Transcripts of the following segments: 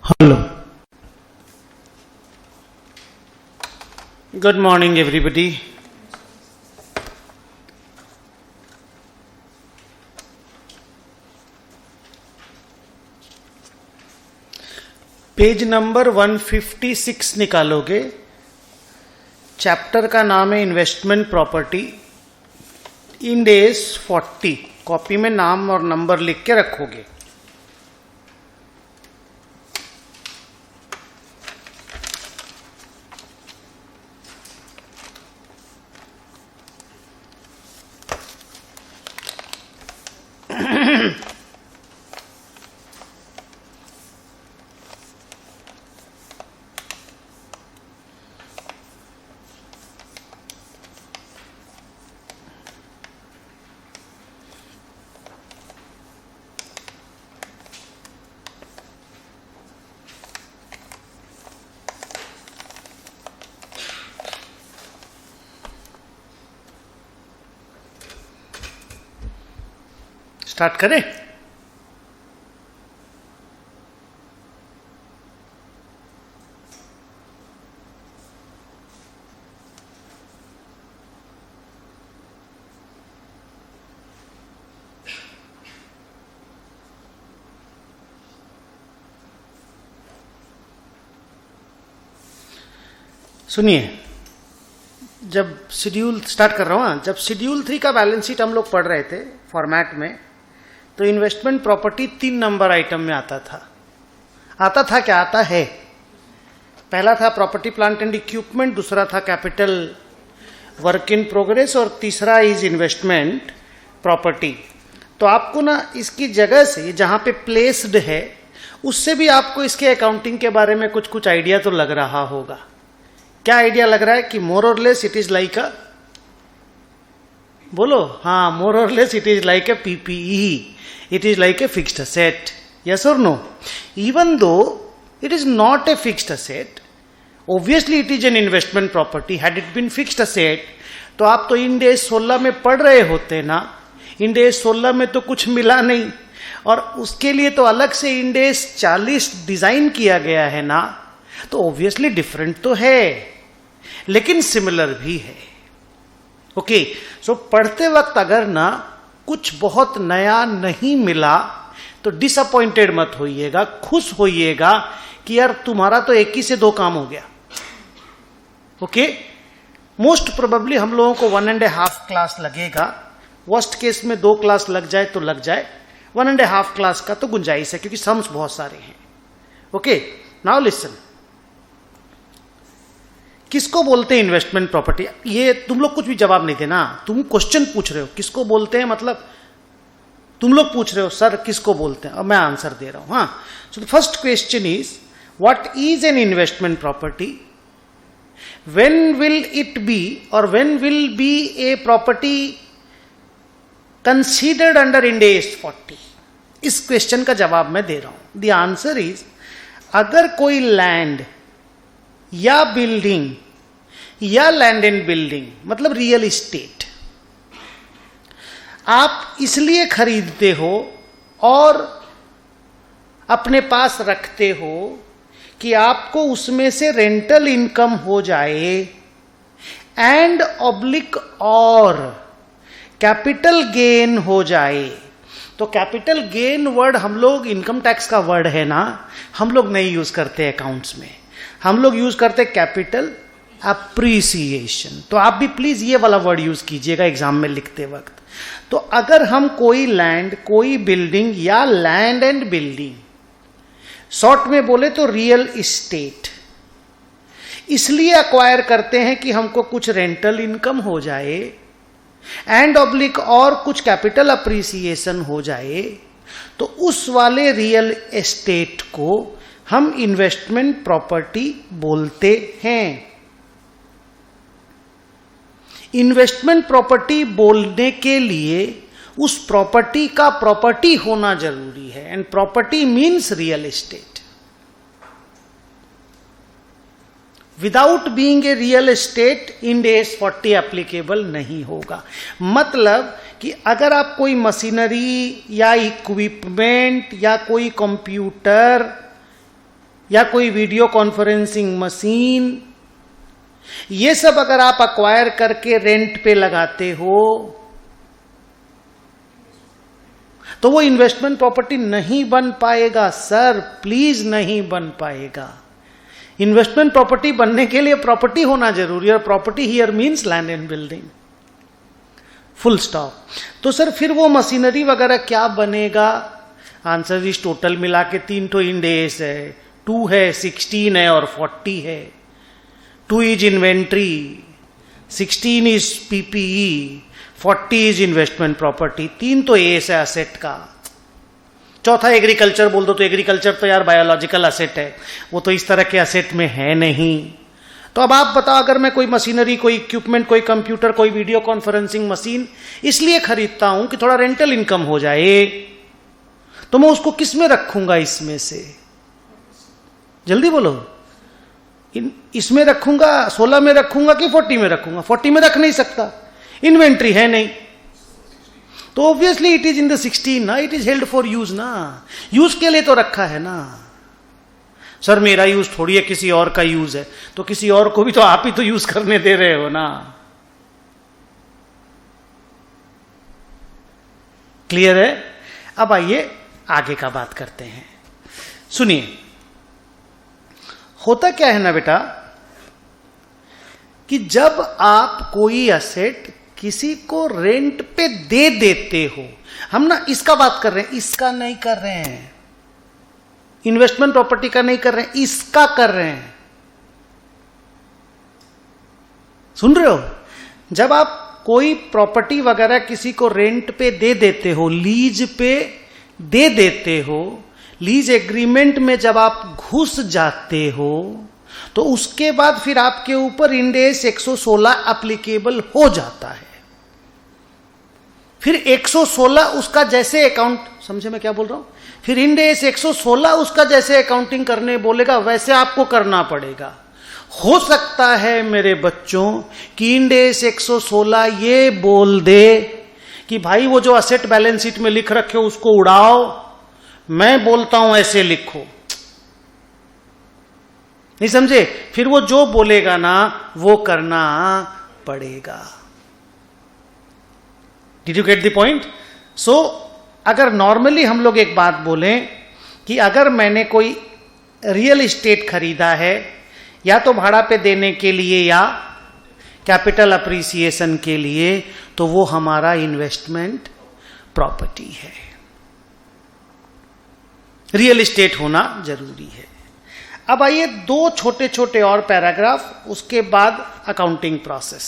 Hello. Good morning, everybody. Page number 156 निकालोगे। Chapter का नाम है investment property. Ind AS 40। Copy में नाम और नंबर लिख के रखोगे। स्टार्ट करें। सुनिए, जब शेड्यूल स्टार्ट कर रहा हूं, जब शेड्यूल 3 का बैलेंस शीट हम लोग पढ़ रहे थे फॉर्मेट में, तो इन्वेस्टमेंट प्रॉपर्टी 3 नंबर आइटम में आता था क्या आता है। पहला था प्रॉपर्टी प्लांट एंड इक्विपमेंट, दूसरा था कैपिटल वर्क इन प्रोग्रेस और तीसरा इज इन्वेस्टमेंट प्रॉपर्टी। तो आपको ना इसकी जगह से जहां पे प्लेस्ड है उससे भी आपको इसके अकाउंटिंग के बारे में कुछ कुछ आइडिया तो लग रहा होगा। क्या आइडिया लग रहा है कि मोर और लेस इट इज लाइक अ, बोलो, हाँ, मोर और less it is like a PPE, it is like a fixed asset. Yes or no? Even though it is not a fixed asset, obviously it is an investment property. Had it been fixed asset, तो आप तो end as 16 में पढ़ रहे होते ना। End as 16 में तो कुछ मिला नहीं, और उसके लिए तो अलग से इंड एज 40 डिजाइन किया गया है ना। तो ऑब्वियसली डिफरेंट तो है, लेकिन सिमिलर भी है। ओके, सो पढ़ते वक्त अगर ना कुछ बहुत नया नहीं मिला तो डिसअपॉइंटेड मत होइएगा, खुश होइएगा कि यार तुम्हारा तो एक ही से 2 काम हो गया। ओके, मोस्ट प्रोबेबली हम लोगों को 1.5 क्लास लगेगा। वर्स्ट केस में 2 क्लास लग जाए तो लग जाए, 1.5 क्लास का तो गुंजाइश है क्योंकि सम्स बहुत सारे हैं। ओके, नाउ लिसन, किसको बोलते हैं इन्वेस्टमेंट प्रॉपर्टी? ये तुम लोग कुछ भी जवाब नहीं देना। तुम क्वेश्चन पूछ रहे हो किसको बोलते हैं, मतलब तुम लोग पूछ रहे हो सर किसको बोलते हैं, और मैं आंसर दे रहा हूं। हाँ, so the first question is what is an investment property, when will it be और when will be a property considered under Ind AS 40? इस क्वेश्चन का जवाब मैं दे रहा हूं। द आंसर इज, अगर कोई लैंड या बिल्डिंग या लैंड एंड बिल्डिंग मतलब रियल इस्टेट आप इसलिए खरीदते हो और अपने पास रखते हो कि आपको उसमें से रेंटल इनकम हो जाए एंड ऑब्लिक और कैपिटल गेन हो जाए। तो कैपिटल गेन वर्ड हम लोग, इनकम टैक्स का वर्ड है ना, हम लोग नहीं यूज करते अकाउंट्स में, हम लोग यूज करते कैपिटल अप्रिसिएशन। तो आप भी प्लीज ये वाला वर्ड यूज कीजिएगा एग्जाम में लिखते वक्त। तो अगर हम कोई लैंड, कोई बिल्डिंग या लैंड एंड बिल्डिंग, शॉर्ट में बोले तो रियल इस्टेट, इसलिए अक्वायर करते हैं कि हमको कुछ रेंटल इनकम हो जाए एंड ऑब्लिक और कुछ कैपिटल अप्रिसिएशन हो जाए, तो उस वाले रियल एस्टेट को हम इन्वेस्टमेंट प्रॉपर्टी बोलते हैं। इन्वेस्टमेंट प्रॉपर्टी बोलने के लिए उस प्रॉपर्टी का प्रॉपर्टी होना जरूरी है, and property means real estate. Without being a real estate Ind AS 40 applicable नहीं होगा। मतलब कि अगर आप कोई मशीनरी या इक्विपमेंट या कोई कंप्यूटर या कोई वीडियो कॉन्फ्रेंसिंग मशीन, ये सब अगर आप अक्वायर करके रेंट पे लगाते हो तो वो इन्वेस्टमेंट प्रॉपर्टी नहीं बन पाएगा सर, प्लीज नहीं बन पाएगा। इन्वेस्टमेंट प्रॉपर्टी बनने के लिए प्रॉपर्टी होना जरूरी है, और property here means land and building, full stop. तो सर फिर वो मशीनरी वगैरह क्या बनेगा? आंसर इस टोटल मिला के 3 तो इंड एस है, 2 है, 16 है और 40 है। 2 is inventory, 16 is PPE, 40 is investment property. 3 तो एस है असेट का। चौथा एग्रीकल्चर बोल दो तो एग्रीकल्चर तो यार बायोलॉजिकल असेट है, वो तो इस तरह के असेट में है नहीं। तो अब आप बताओ, अगर मैं कोई मशीनरी, कोई इक्विपमेंट, कोई कंप्यूटर, कोई वीडियो कॉन्फ्रेंसिंग मशीन इसलिए खरीदता हूं कि थोड़ा रेंटल इनकम हो जाए, तो मैं उसको किस में रखूंगा? इसमें से जल्दी बोलो। इसमें रखूंगा, 16 में रखूंगा कि 40 में रखूंगा? 40 में रख नहीं सकता, इन्वेंट्री है नहीं, तो obviously it is in the 16 ना, it is held for use ना, यूज के लिए तो रखा है ना। सर मेरा यूज थोड़ी है, किसी और का यूज है, तो किसी और को भी तो आप ही तो यूज करने दे रहे हो ना। क्लियर है? अब आइए आगे का बात करते हैं। सुनिए, होता क्या है ना बेटा, कि जब आप कोई असेट किसी को रेंट पे दे देते हो, हम ना इसका बात कर रहे हैं, इसका नहीं कर रहे हैं, इन्वेस्टमेंट प्रॉपर्टी का नहीं कर रहे हैं, इसका कर रहे हैं। सुन रहे हो? जब आप कोई प्रॉपर्टी वगैरह किसी को रेंट पे दे देते हो, लीज पे दे देते हो, लीज एग्रीमेंट में जब आप घुस जाते हो, तो उसके बाद फिर आपके ऊपर इंड एस 116 एप्लीकेबल हो जाता है। फिर 116 उसका जैसे अकाउंट, समझे मैं क्या बोल रहा हूं? फिर इंड एस 116 उसका जैसे अकाउंटिंग करने बोलेगा वैसे आपको करना पड़ेगा। हो सकता है मेरे बच्चों कि इंड एस 116 ये बोल दे कि भाई वो जो असेट बैलेंस शीट में लिख रखे हो उसको उड़ाओ, मैं बोलता हूं ऐसे लिखो। नहीं समझे? फिर वो जो बोलेगा ना वो करना पड़ेगा। Did you get the point? So अगर नॉर्मली हम लोग एक बात बोलें कि अगर मैंने कोई रियल एस्टेट खरीदा है, या तो भाड़ा पे देने के लिए या कैपिटल अप्रिसिएशन के लिए, तो वो हमारा इन्वेस्टमेंट प्रॉपर्टी है। रियल एस्टेट होना जरूरी है। अब आइए 2 छोटे छोटे और पैराग्राफ, उसके बाद अकाउंटिंग प्रोसेस।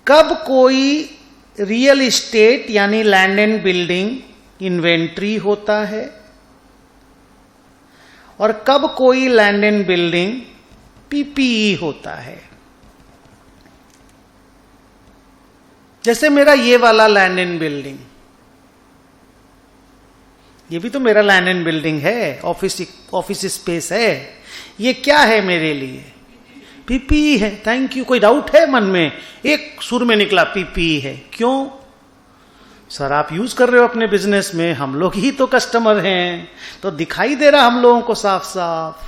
कब कोई रियल एस्टेट यानी लैंड एंड बिल्डिंग इन्वेंट्री होता है, और कब कोई लैंड एंड बिल्डिंग पीपीई होता है। जैसे मेरा ये वाला लैंड एंड बिल्डिंग, ये भी तो मेरा लैंड एंड बिल्डिंग है, ऑफिस स्पेस है, ये क्या है मेरे लिए? पीपीई है। Thank you. कोई डाउट है मन में? एक सुर में निकला पीपीई है। क्यों सर? आप यूज कर रहे हो अपने बिजनेस में, हम लोग ही तो कस्टमर हैं, तो दिखाई दे रहा हम लोगों को साफ साफ।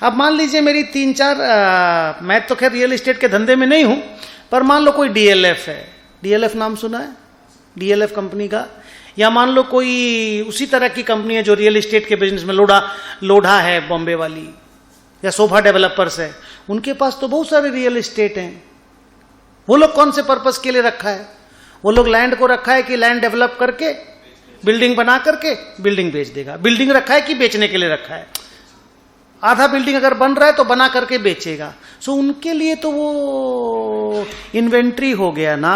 अब मान लीजिए मेरी 3-4 मैं तो खैर रियल एस्टेट के धंधे में नहीं हूं, पर मान लो कोई डीएलएफ है, डीएलएफ नाम सुना है? डीएलएफ कंपनी का। या मान लो कोई उसी तरह की कंपनी है जो रियल एस्टेट के बिजनेस में, लोढ़ा है बॉम्बे वाली, या शोभा डेवलपर्स है, उनके पास तो बहुत सारे रियल एस्टेट हैं। वो लोग कौन से पर्पस के लिए रखा है? वो लोग लैंड को रखा है कि लैंड डेवलप करके बिल्डिंग बना करके बिल्डिंग बेच देगा। बिल्डिंग रखा है कि बेचने के लिए रखा है? आधा बिल्डिंग अगर बन रहा है तो बना करके बेचेगा। सो उनके लिए तो वो इन्वेंट्री हो गया ना।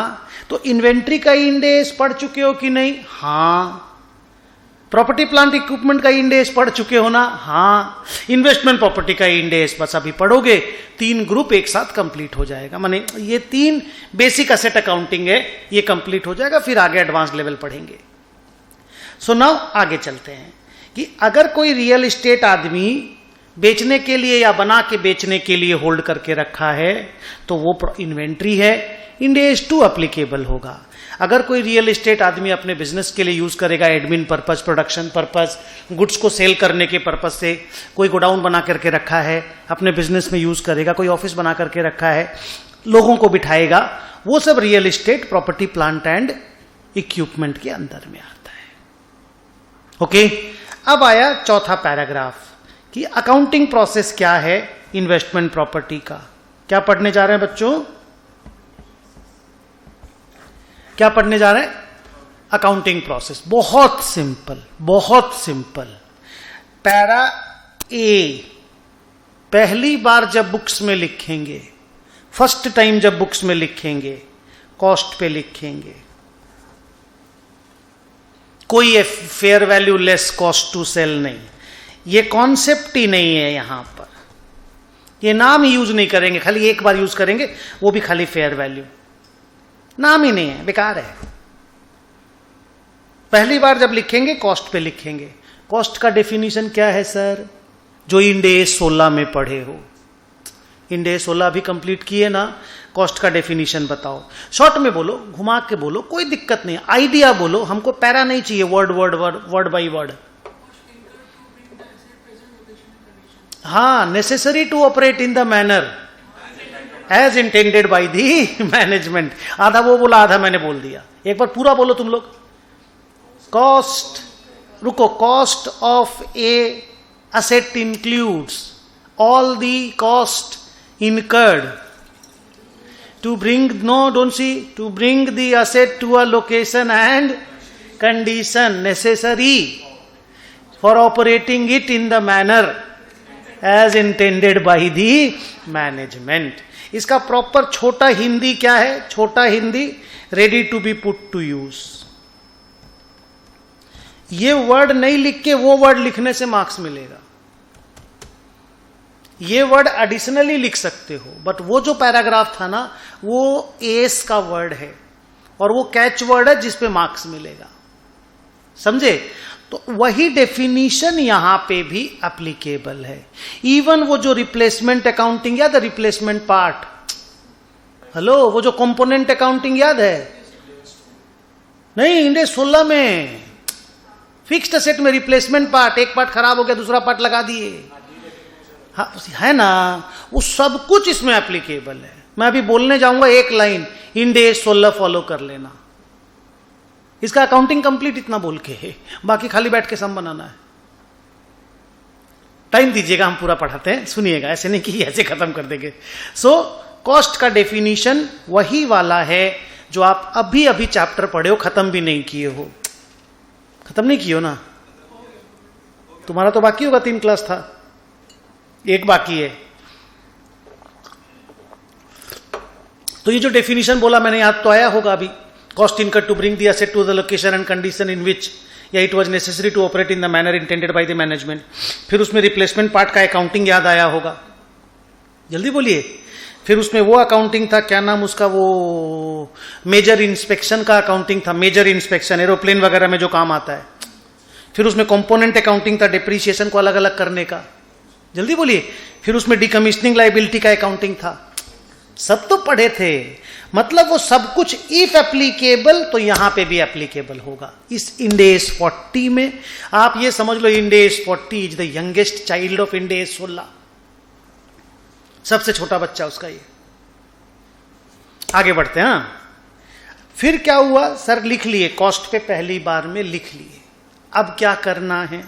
तो इन्वेंट्री का इंडेक्स पढ़ चुके हो कि नहीं? हाँ। प्रॉपर्टी प्लांट इक्विपमेंट का इंडेक्स पढ़ चुके हो ना? हाँ। इन्वेस्टमेंट प्रॉपर्टी का इंडेक्स बस अभी पढ़ोगे, 3 ग्रुप एक साथ कंप्लीट हो जाएगा। माने ये 3 बेसिक असेट अकाउंटिंग है, ये कंप्लीट हो जाएगा, फिर आगे एडवांस लेवल पढ़ेंगे। सो नाउ आगे चलते हैं कि अगर कोई रियल एस्टेट आदमी बेचने के लिए या बना के बेचने के लिए होल्ड करके रखा है तो वो इन्वेंट्री है, इंडेक्स 2 एप्लीकेबल होगा। अगर कोई रियल एस्टेट आदमी अपने बिजनेस के लिए यूज करेगा, admin purpose, production purpose, goods को सेल करने के पर्पस से, कोई गोडाउन बना करके रखा है अपने बिजनेस में यूज करेगा, कोई ऑफिस बना करके रखा है, लोगों को बिठाएगा, वो सब real estate, property, plant and equipment के अंदर में आता है। ओके, अब आया चौथा पैराग्राफ कि अकाउंटिंग प्रोसेस क्या है इन्वेस्टमेंट प्रॉपर्टी का। क्या पढ़ने जा रहे हैं बच्चों? क्या पढ़ने जा रहे हैं? Accounting process. बहुत सिंपल, बहुत सिंपल। पैरा ए पहली बार जब बुक्स में लिखेंगे, फर्स्ट टाइम जब बुक्स में लिखेंगे, कॉस्ट पे लिखेंगे, कोई fair value less cost to sell नहीं, ये कॉन्सेप्ट ही नहीं है यहां पर। ये नाम ही यूज नहीं करेंगे, खाली एक बार यूज करेंगे, वो भी खाली फेयर वैल्यू, नाम ही नहीं है, बेकार है। पहली बार जब लिखेंगे कॉस्ट पे लिखेंगे। कॉस्ट का डेफिनेशन क्या है सर? जो इंड AS 16 में पढ़े हो, इंड AS 16 अभी कंप्लीट किए ना, कॉस्ट का डेफिनेशन बताओ। शॉर्ट में बोलो, घुमा के बोलो, कोई दिक्कत नहीं, आइडिया बोलो, हमको पैरा नहीं चाहिए, word word word word by word. हाँ, necessary to operate in the manner as intended by the management. आधा वो बोला, आधा मैंने बोल दिया। एक बार पूरा बोलो तुम लोग। कॉस्ट, रुको, cost of A asset includes all the cost incurred to bring, no, don't see, to bring the asset to a location and condition necessary for operating it in the manner as intended by the management. इसका proper छोटा हिंदी क्या है? छोटा Hindi, ready to be put to use. ये word नहीं लिख के वो वर्ड लिखने से मार्क्स मिलेगा। ये वर्ड एडिशनली लिख सकते हो, बट वो जो पैराग्राफ था ना, वो एस का वर्ड है और वो कैच वर्ड है जिस पे मार्क्स मिलेगा। समझे? तो वही डेफिनीशन यहां पे भी एप्लीकेबल है। इवन वो जो रिप्लेसमेंट अकाउंटिंग याद है, रिप्लेसमेंट पार्ट, हेलो, वो जो कंपोनेंट अकाउंटिंग याद है? नहीं, इंड AS 16 में फिक्स्ड एसेट में रिप्लेसमेंट पार्ट, एक पार्ट खराब हो गया, दूसरा पार्ट लगा दिए, हाँ, है ना? वो सब कुछ इसमें एप्लीकेबल है। मैं अभी बोलने जाऊंगा एक लाइन, इंड AS 16 फॉलो कर लेना। इसका अकाउंटिंग कंप्लीट इतना बोल के है, बाकी खाली बैठ के सम बनाना है। टाइम दीजिएगा, हम पूरा पढ़ाते हैं, सुनिएगा, ऐसे नहीं कि ऐसे खत्म कर देंगे। सो कॉस्ट का डेफिनेशन वही वाला है जो आप अभी अभी चैप्टर पढ़े हो, खत्म भी नहीं किए हो। खत्म नहीं किए हो ना? तुम्हारा तो बाकी होगा, 3 क्लास था, एक बाकी है। तो ये जो डेफिनेशन बोला मैंने, याद तो आया होगा अभी। Cost incurred to bring the asset to the location and condition in which या it was necessary to operate in the manner intended by the management. फिर उसमें रिप्लेसमेंट पार्ट का अकाउंटिंग याद आया होगा, जल्दी बोलिए। फिर उसमें वो अकाउंटिंग था, क्या नाम उसका, वो मेजर इंस्पेक्शन का अकाउंटिंग था, मेजर इंस्पेक्शन एरोप्लेन वगैरह में जो काम आता है। फिर उसमें कंपोनेंट अकाउंटिंग था, डिप्रिसिएशन को अलग अलग करने का, जल्दी बोलिए। फिर उसमें डिकमिशनिंग लायबिलिटी का अकाउंटिंग था। सब तो पढ़े थे, मतलब वो सब कुछ इफ एप्लीकेबल तो यहां पे भी एप्लीकेबल होगा इस इंड AS 40 में। आप ये समझ लो, Ind AS 40 is the youngest child of Ind AS 16, सबसे छोटा बच्चा उसका ये। आगे बढ़ते हैं। फिर क्या हुआ सर? लिख लिए, कॉस्ट पे पहली बार में लिख लिए। अब क्या करना है?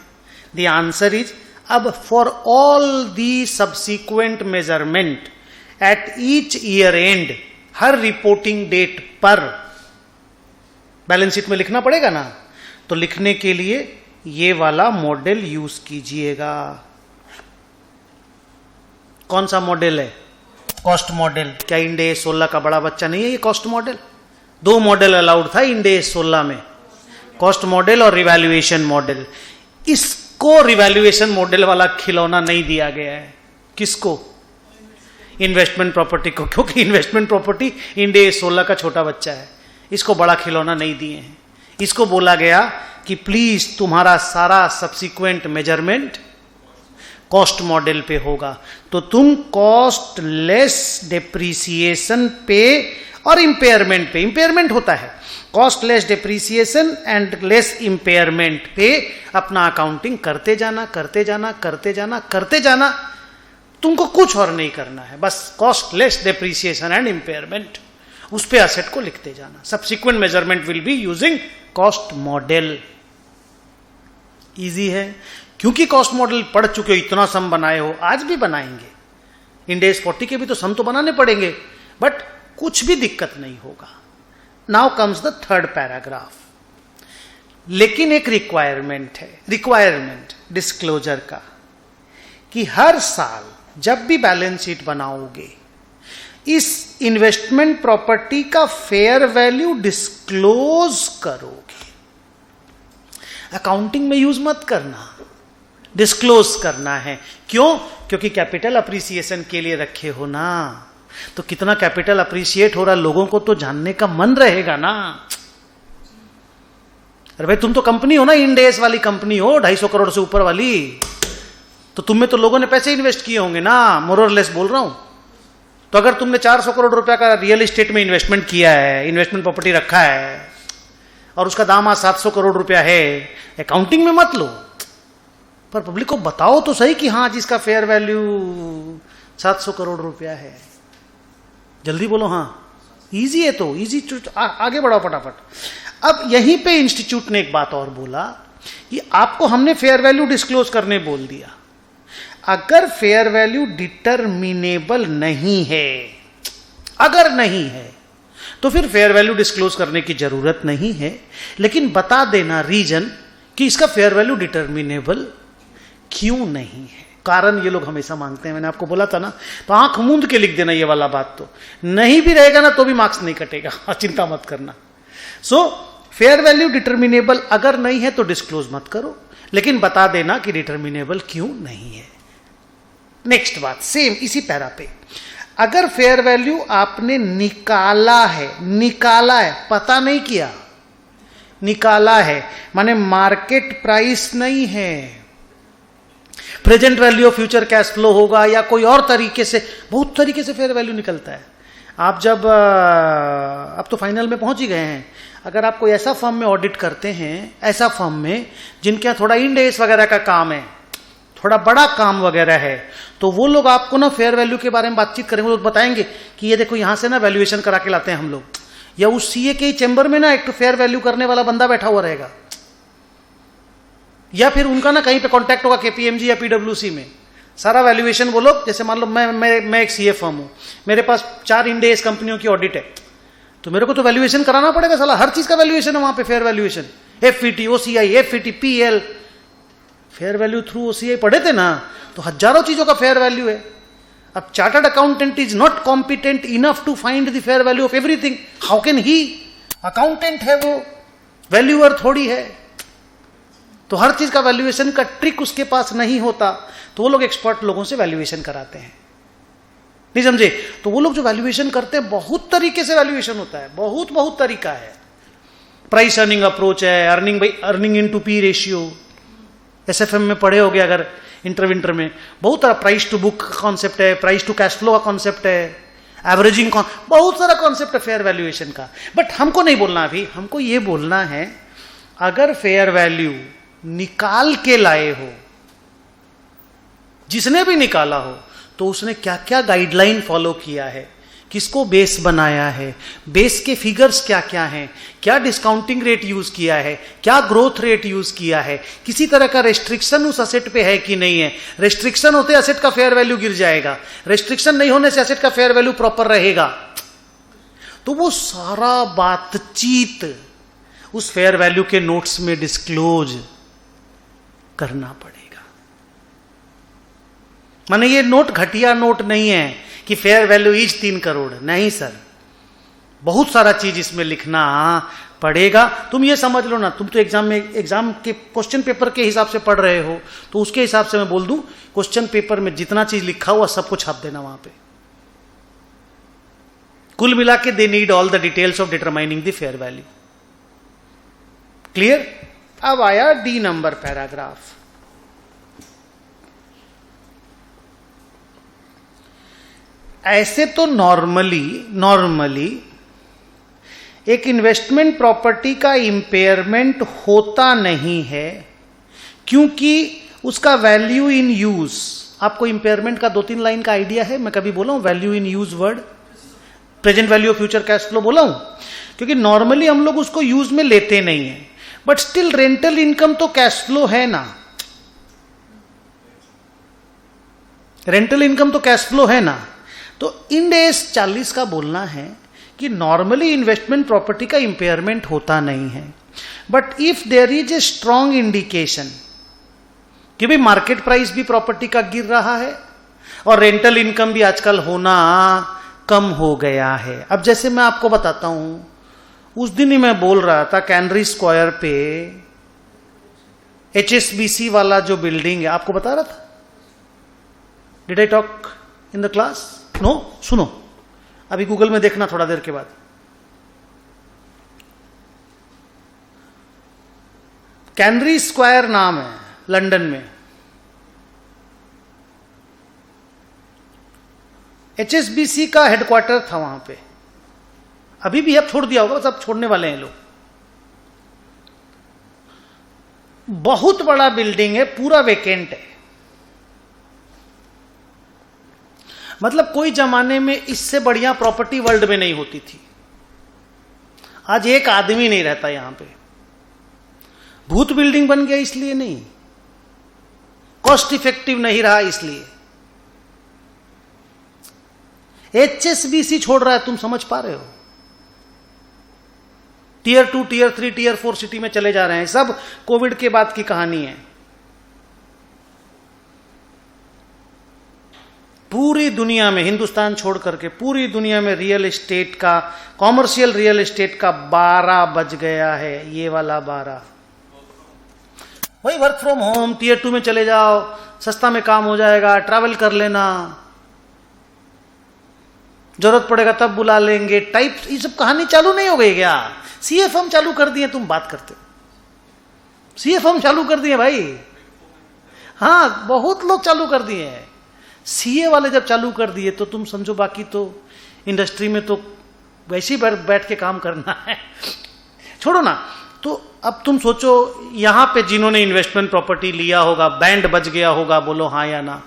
द आंसर इज, अब for all the subsequent measurement at each year end, हर रिपोर्टिंग डेट पर बैलेंस शीट में लिखना पड़ेगा ना, तो लिखने के लिए ये वाला मॉडल यूज कीजिएगा। कौन सा मॉडल है? Cost model. क्या इंड AS 16 का बड़ा बच्चा नहीं है ये कॉस्ट मॉडल? 2 मॉडल अलाउड था इंड AS 16 में, कॉस्ट मॉडल और रिवैल्यूएशन मॉडल। इसको रिवैल्यूएशन मॉडल वाला खिलौना नहीं दिया गया है। किसको? इन्वेस्टमेंट प्रॉपर्टी को, क्योंकि इन्वेस्टमेंट प्रॉपर्टी इंड AS 16 का छोटा बच्चा है, इसको बड़ा खिलौना नहीं दिए हैं। इसको बोला गया कि प्लीज तुम्हारा सारा सब्सिक्वेंट मेजरमेंट कॉस्ट मॉडल पे होगा, तो तुम कॉस्ट लेस डिप्रिसिएशन पे और इंपेयरमेंट पे, इंपेयरमेंट होता है cost less depreciation and less impairment पे अपना अकाउंटिंग करते जाना करते जाना करते जाना करते जाना। तुमको कुछ और नहीं करना है, बस cost less depreciation and impairment, उस पे एसेट को लिखते जाना। Subsequent measurement will be using cost model. Easy है, क्योंकि कॉस्ट मॉडल पढ़ चुके हो, इतना सम बनाए हो, आज भी बनाएंगे। इंड AS 40 के भी तो सम तो बनाने पड़ेंगे, बट कुछ भी दिक्कत नहीं होगा। Now comes the third paragraph. लेकिन एक रिक्वायरमेंट है, रिक्वायरमेंट डिस्क्लोजर का, कि हर साल जब भी बैलेंस शीट बनाओगे इस इन्वेस्टमेंट प्रॉपर्टी का फेयर वैल्यू डिस्क्लोज करोगे। अकाउंटिंग में यूज मत करना, डिस्क्लोज करना है। क्यों? क्योंकि कैपिटल अप्रिसिएशन के लिए रखे हो ना, तो कितना कैपिटल अप्रिशिएट हो रहा लोगों को तो जानने का मन रहेगा ना। अरे भाई तुम तो कंपनी हो ना, इंड AS वाली कंपनी हो, 250 करोड़ से ऊपर वाली, तो तुम में तो लोगों ने पैसे इन्वेस्ट किए होंगे ना, मोर और लेस बोल रहा हूं। तो अगर तुमने 400 करोड़ रुपया का रियल एस्टेट में इन्वेस्टमेंट किया है, इन्वेस्टमेंट प्रॉपर्टी रखा है, और उसका दाम आज 700 करोड़ रुपया है, अकाउंटिंग में मत लो, पर पब्लिक को बताओ तो सही कि हाँ जिसका फेयर वैल्यू 700 करोड़ रुपया है। जल्दी बोलो हाँ, इजी है तो इजी, आगे बढ़ाओ फटाफट। अब यहीं पे इंस्टीट्यूट ने एक बात और बोला कि आपको हमने फेयर वैल्यू डिस्क्लोज करने बोल दिया। अगर फेयर वैल्यू डिटरमिनेबल नहीं है, अगर नहीं है तो फिर फेयर वैल्यू डिस्क्लोज करने की जरूरत नहीं है, लेकिन बता देना रीजन कि इसका फेयर वैल्यू डिटरमिनेबल क्यों नहीं है। कारण ये लोग हमेशा मांगते हैं, मैंने आपको बोला था ना, तो आंख मूंद के लिख देना ये वाला बात, तो नहीं भी रहेगा ना तो भी मार्क्स नहीं कटेगा, चिंता मत करना। सो फेयर वैल्यू डिटरमिनेबल अगर नहीं है तो डिस्क्लोज मत करो, लेकिन बता देना कि डिटरमिनेबल क्यों नहीं है। नेक्स्ट बात सेम इसी पैरा पे, अगर फेयर वैल्यू आपने निकाला है, पता नहीं किया, निकाला है माने मार्केट प्राइस नहीं है, present value of future cash flow होगा या कोई और तरीके से, बहुत तरीके से फेयर वैल्यू निकलता है। आप जब अब तो फाइनल में पहुंच ही गए हैं, अगर आप कोई ऐसा फर्म में ऑडिट करते हैं, ऐसा फर्म में जिनके यहाँ थोड़ा इंड AS वगैरह का काम है, थोड़ा बड़ा काम वगैरह है, तो वो लोग आपको ना फेयर वैल्यू के बारे में बातचीत करेंगे, वो बताएंगे कि ये देखो यहां से ना वैल्यूएशन करा के लाते हैं हम लोग, या उस CA के चैम्बर में ना एक फेयर वैल्यू करने वाला बंदा बैठा हुआ रहेगा, या फिर उनका ना कहीं पे कांटेक्ट होगा KPMG या PwC में, सारा वैल्यूएशन वो लोग, जैसे मान लो मैं एक CA फर्म हूं, मेरे पास 4 इंड AS कंपनियों की ऑडिट है, तो मेरे को तो वैल्यूएशन कराना पड़ेगा, साला हर चीज का वैल्यूएशन है वहां पे, fair valuation, FVT, OCI, FVT, PL, fair value through OCI पढ़े थे ना, तो हजारों चीजों का फेयर वैल्यू है। अब chartered accountant is not competent enough to find the fair value of everything, how can he, accountant है वो, वैल्यूअर थोड़ी है, तो हर चीज का वैल्यूएशन का ट्रिक उसके पास नहीं होता, तो वो लोग एक्सपर्ट लोगों से वैल्यूएशन कराते हैं, नहीं समझे। तो वो लोग जो वैल्यूएशन करते हैं, बहुत तरीके से वैल्यूएशन होता है, बहुत तरीका है। प्राइस अर्निंग अप्रोच है, earning into P ratio, SFM में पढ़े होगे अगर इंटरविंटर में, बहुत सारा प्राइस टू बुक कॉन्सेप्ट है, प्राइस टू कैश फ्लो का कॉन्सेप्ट है, एवरेजिंग, बहुत सारा कॉन्सेप्ट है फेयर वैल्यूएशन का। बट हमको नहीं बोलना अभी, हमको ये बोलना है अगर फेयर वैल्यू निकाल के लाए हो, जिसने भी निकाला हो, तो उसने क्या क्या गाइडलाइन फॉलो किया है, किसको बेस बनाया है, बेस के फिगर्स क्या क्या हैं, क्या डिस्काउंटिंग रेट यूज किया है, क्या ग्रोथ रेट यूज किया है, किसी तरह का रेस्ट्रिक्शन उस असेट पे है कि नहीं है। रेस्ट्रिक्शन होते असेट का फेयर वैल्यू गिर जाएगा, रेस्ट्रिक्शन नहीं होने से असेट का फेयर वैल्यू प्रॉपर रहेगा। तो वो सारा बातचीत उस फेयर वैल्यू के नोट्स में डिस्क्लोज करना पड़ेगा। माने ये नोट घटिया नोट नहीं है कि फेयर वैल्यू इज 3 करोड़, नहीं सर, बहुत सारा चीज इसमें लिखना पड़ेगा। तुम ये समझ लो ना, तुम तो एग्जाम के क्वेश्चन पेपर के हिसाब से पढ़ रहे हो, तो उसके हिसाब से मैं बोल दूं, क्वेश्चन पेपर में जितना चीज लिखा हुआ सबको छाप देना वहां पे। कुल मिला के they need all the details of determining the fair value. Clear? अब आया D नंबर पैराग्राफ। ऐसे तो नॉर्मली एक इन्वेस्टमेंट प्रॉपर्टी का इंपेयरमेंट होता नहीं है क्योंकि उसका वैल्यू इन यूज, आपको इंपेयरमेंट का 2-3 लाइन का आइडिया है? मैं कभी बोला हूं value in use word? Present value of future cash flow बोला हूं? क्योंकि नॉर्मली हम लोग उसको यूज में लेते नहीं है, बट स्टिल रेंटल इनकम तो कैश फ्लो है ना, रेंटल इनकम तो कैश फ्लो है ना। तो इंड एस 40 का बोलना है कि नॉर्मली इन्वेस्टमेंट प्रॉपर्टी का इंपेयरमेंट होता नहीं है, but if there is a strong indication कि भाई मार्केट प्राइस भी प्रॉपर्टी का गिर रहा है और रेंटल इनकम भी आजकल होना कम हो गया है। अब जैसे मैं आपको बताता हूं, उस दिन ही मैं बोल रहा था कैनरी स्क्वायर पे HSBC वाला जो बिल्डिंग है, आपको बता रहा था, did I talk in the class? No? सुनो, अभी गूगल में देखना थोड़ा देर के बाद। कैनरी स्क्वायर नाम है लंदन में, HSBC का हेडक्वार्टर था वहां पे, अभी भी अब छोड़ दिया होगा, बस अब छोड़ने वाले हैं लोग। बहुत बड़ा बिल्डिंग है, पूरा वेकेंट है, मतलब कोई जमाने में इससे बढ़िया प्रॉपर्टी वर्ल्ड में नहीं होती थी। आज एक आदमी नहीं रहता यहां पे। भूत बिल्डिंग बन गया इसलिए नहीं, कॉस्ट इफेक्टिव नहीं रहा इसलिए। HSBC छोड़ रहा है, तुम समझ पा रहे हो? टियर 2, टियर 3, टियर 4 सिटी में चले जा रहे हैं, सब कोविड के बाद की कहानी है। पूरी दुनिया में, हिंदुस्तान छोड़ करके पूरी दुनिया में रियल एस्टेट का, कॉमर्शियल रियल एस्टेट का 12 बज गया है, ये वाला 12। वही वर्क फ्रॉम होम, टियर 2 में चले जाओ, सस्ता में काम हो जाएगा, ट्रैवल कर लेना, जरूरत पड़ेगा तब बुला लेंगे टाइप, ये सब कहानी चालू नहीं हो गई क्या? सीए फर्म चालू कर दिए, तुम बात करते हो, सीए फर्म चालू कर दिए भाई। हाँ, बहुत लोग चालू कर दिए हैं। सीए वाले जब चालू कर दिए तो तुम समझो बाकी तो इंडस्ट्री में तो वैसे ही बैठ के काम करना है, छोड़ो ना। तो अब तुम सोचो, यहां पे जिन्होंने इन्वेस्टमेंट प्रॉपर्टी लिया होगा, बैंड बज गया होगा, बोलो हाँ या ना।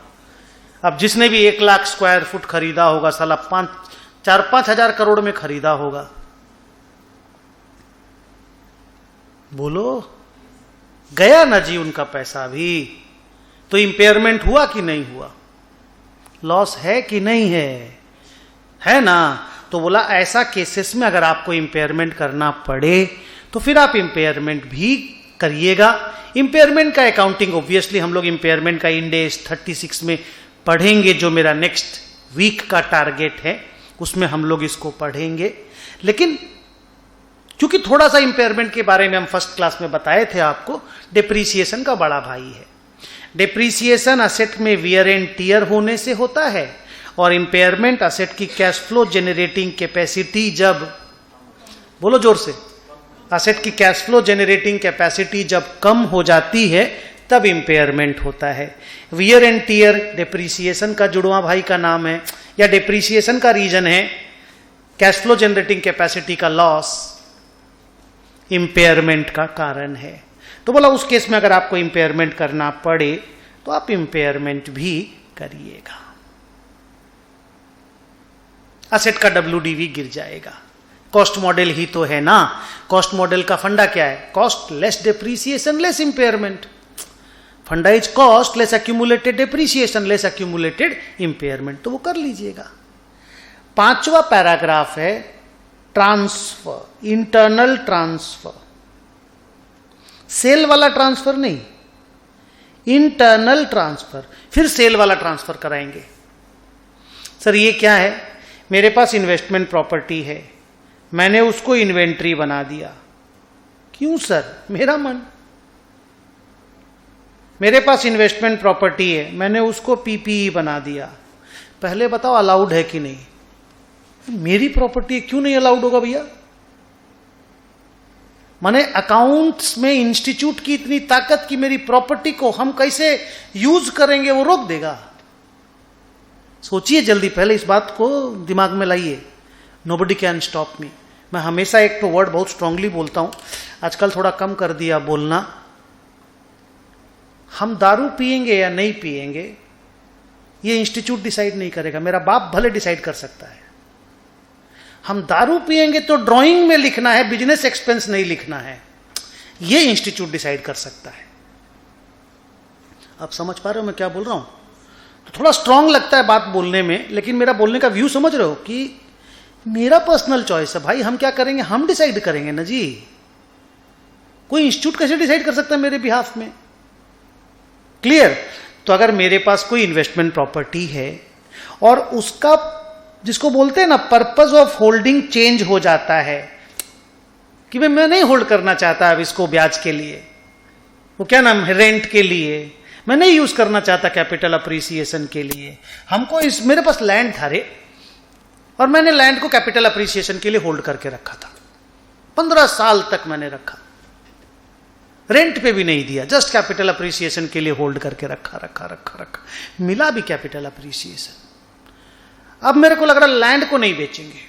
अब जिसने भी 1 लाख स्क्वायर फुट खरीदा होगा, साला 4-5 हजार करोड़ में खरीदा होगा, बोलो गया ना जी उनका पैसा भी। तो इंपेयरमेंट हुआ कि नहीं हुआ? लॉस है कि नहीं है ना? तो बोला ऐसा केसेस में अगर आपको इंपेयरमेंट करना पड़े तो फिर आप इंपेयरमेंट भी करिएगा। इंपेयरमेंट का अकाउंटिंग ऑब्वियसली हम लोग इंपेयरमेंट का इंड एस 36 में पढ़ेंगे, जो मेरा नेक्स्ट वीक का टारगेट है, उसमें हम लोग इसको पढ़ेंगे। लेकिन क्योंकि थोड़ा सा इंपेयरमेंट के बारे में हम फर्स्ट क्लास में बताए थे आपको, डिप्रीसिएशन का बड़ा भाई है। डिप्रीसिएशन असेट में वियर एंड टियर होने से होता है, और इंपेयरमेंट असेट की कैश फ्लो जेनरेटिंग कैपेसिटी जब, बोलो जोर से, असेट की कैश फ्लो जेनरेटिंग कैपेसिटी जब कम हो जाती है तब इंपेयरमेंट होता है। वियर एंड टियर डिप्रीसिएशन का जुड़वा भाई का नाम है, या डिप्रीसिएशन का रीजन है कैश फ्लो जनरेटिंग कैपेसिटी का लॉस इंपेयरमेंट का कारण है। तो बोला उस केस में अगर आपको इंपेयरमेंट करना पड़े तो आप इंपेयरमेंट भी करिएगा, असेट का WDV गिर जाएगा। कॉस्ट मॉडल ही तो है ना, कॉस्ट मॉडल का फंडा क्या है? Cost less depreciation less impairment. Funda is cost less accumulated depreciation less accumulated impairment, तो वो कर लीजिएगा। 5वां पैराग्राफ है ट्रांसफर, इंटरनल ट्रांसफर, सेल वाला ट्रांसफर नहीं, इंटरनल ट्रांसफर। फिर सेल वाला ट्रांसफर कराएंगे। सर ये क्या है? मेरे पास इन्वेस्टमेंट प्रॉपर्टी है, मैंने उसको इन्वेंट्री बना दिया। क्यों सर? मेरा मन। मेरे पास इन्वेस्टमेंट प्रॉपर्टी है, मैंने उसको PPE बना दिया। पहले बताओ अलाउड है कि नहीं? मेरी प्रॉपर्टी क्यों नहीं अलाउड होगा भैया? माने अकाउंट्स में इंस्टीट्यूट की इतनी ताकत कि मेरी प्रॉपर्टी को हम कैसे यूज करेंगे वो रोक देगा। सोचिए जल्दी, पहले इस बात को दिमाग में लाइए। Nobody can stop me. मैं हमेशा एक तो वर्ड बहुत स्ट्रांगली बोलता हूं, आजकल थोड़ा कम कर दिया बोलना। हम दारू पिएंगे या नहीं पिएंगे ये इंस्टीट्यूट डिसाइड नहीं करेगा, मेरा बाप भले डिसाइड कर सकता है। हम दारू पिएंगे तो ड्राइंग में लिखना है, बिजनेस एक्सपेंस नहीं लिखना है, ये इंस्टीट्यूट डिसाइड कर सकता है। आप समझ पा रहे हो मैं क्या बोल रहा हूं? तो थोड़ा स्ट्रांग लगता है बात बोलने में, लेकिन मेरा बोलने का व्यू समझ रहे हो कि मेरा पर्सनल चॉइस है भाई, हम क्या करेंगे हम डिसाइड करेंगे ना जी। कोई इंस्टीट्यूट कैसे डिसाइड कर सकता है मेरे बिहाफ में? क्लियर? तो अगर मेरे पास कोई इन्वेस्टमेंट प्रॉपर्टी है और उसका जिसको बोलते हैं ना पर्पस ऑफ होल्डिंग चेंज हो जाता है कि मैं नहीं होल्ड करना चाहता अब इसको ब्याज के लिए, वो क्या नाम है, रेंट के लिए, मैं नहीं यूज करना चाहता कैपिटल अप्रिसिएशन के लिए, हमको इस मेरे पास लैंड था रे और मैंने लैंड को कैपिटल अप्रिसिएशन के लिए होल्ड करके रखा था, 15 साल तक मैंने रखा, रेंट पे भी नहीं दिया, जस्ट कैपिटल अप्रिसिएशन के लिए होल्ड करके रखा, मिला भी कैपिटल अप्रिसिएशन। अब मेरे को लग रहा लैंड को नहीं बेचेंगे,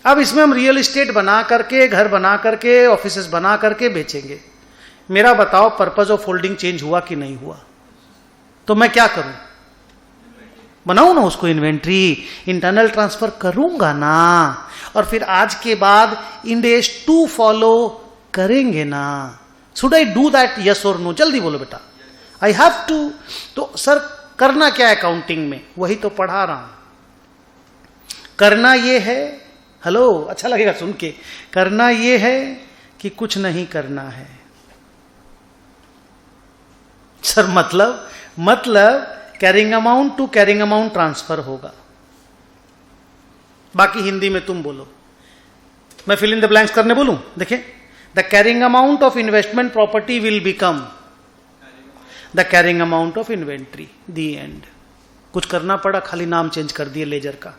अब इसमें हम रियल एस्टेट बना करके, घर बना करके, ऑफिसेस बना करके बेचेंगे। मेरा बताओ पर्पस ऑफ होल्डिंग चेंज हुआ कि नहीं हुआ? तो मैं क्या करूं? बनाऊं ना उसको इन्वेंट्री, इंटरनल ट्रांसफर करूंगा ना, और फिर आज के बाद इंड एस 2 फॉलो करेंगे ना। Should I do that, yes और नो? जल्दी बोलो बेटा। I have to. तो सर करना क्या है अकाउंटिंग में? वही तो पढ़ा रहा हूं। करना ये है, हेलो अच्छा लगेगा सुन के, करना ये है कि कुछ नहीं करना है। सर मतलब carrying amount to carrying amount transfer होगा, बाकी हिंदी में तुम बोलो, मैं फिल इन द ब्लैंक्स करने बोलूं? देखें, the carrying amount of investment property will become the carrying amount of inventory, the and. कुछ करना पड़ा, खाली नाम चेंज कर दिए लेजर का।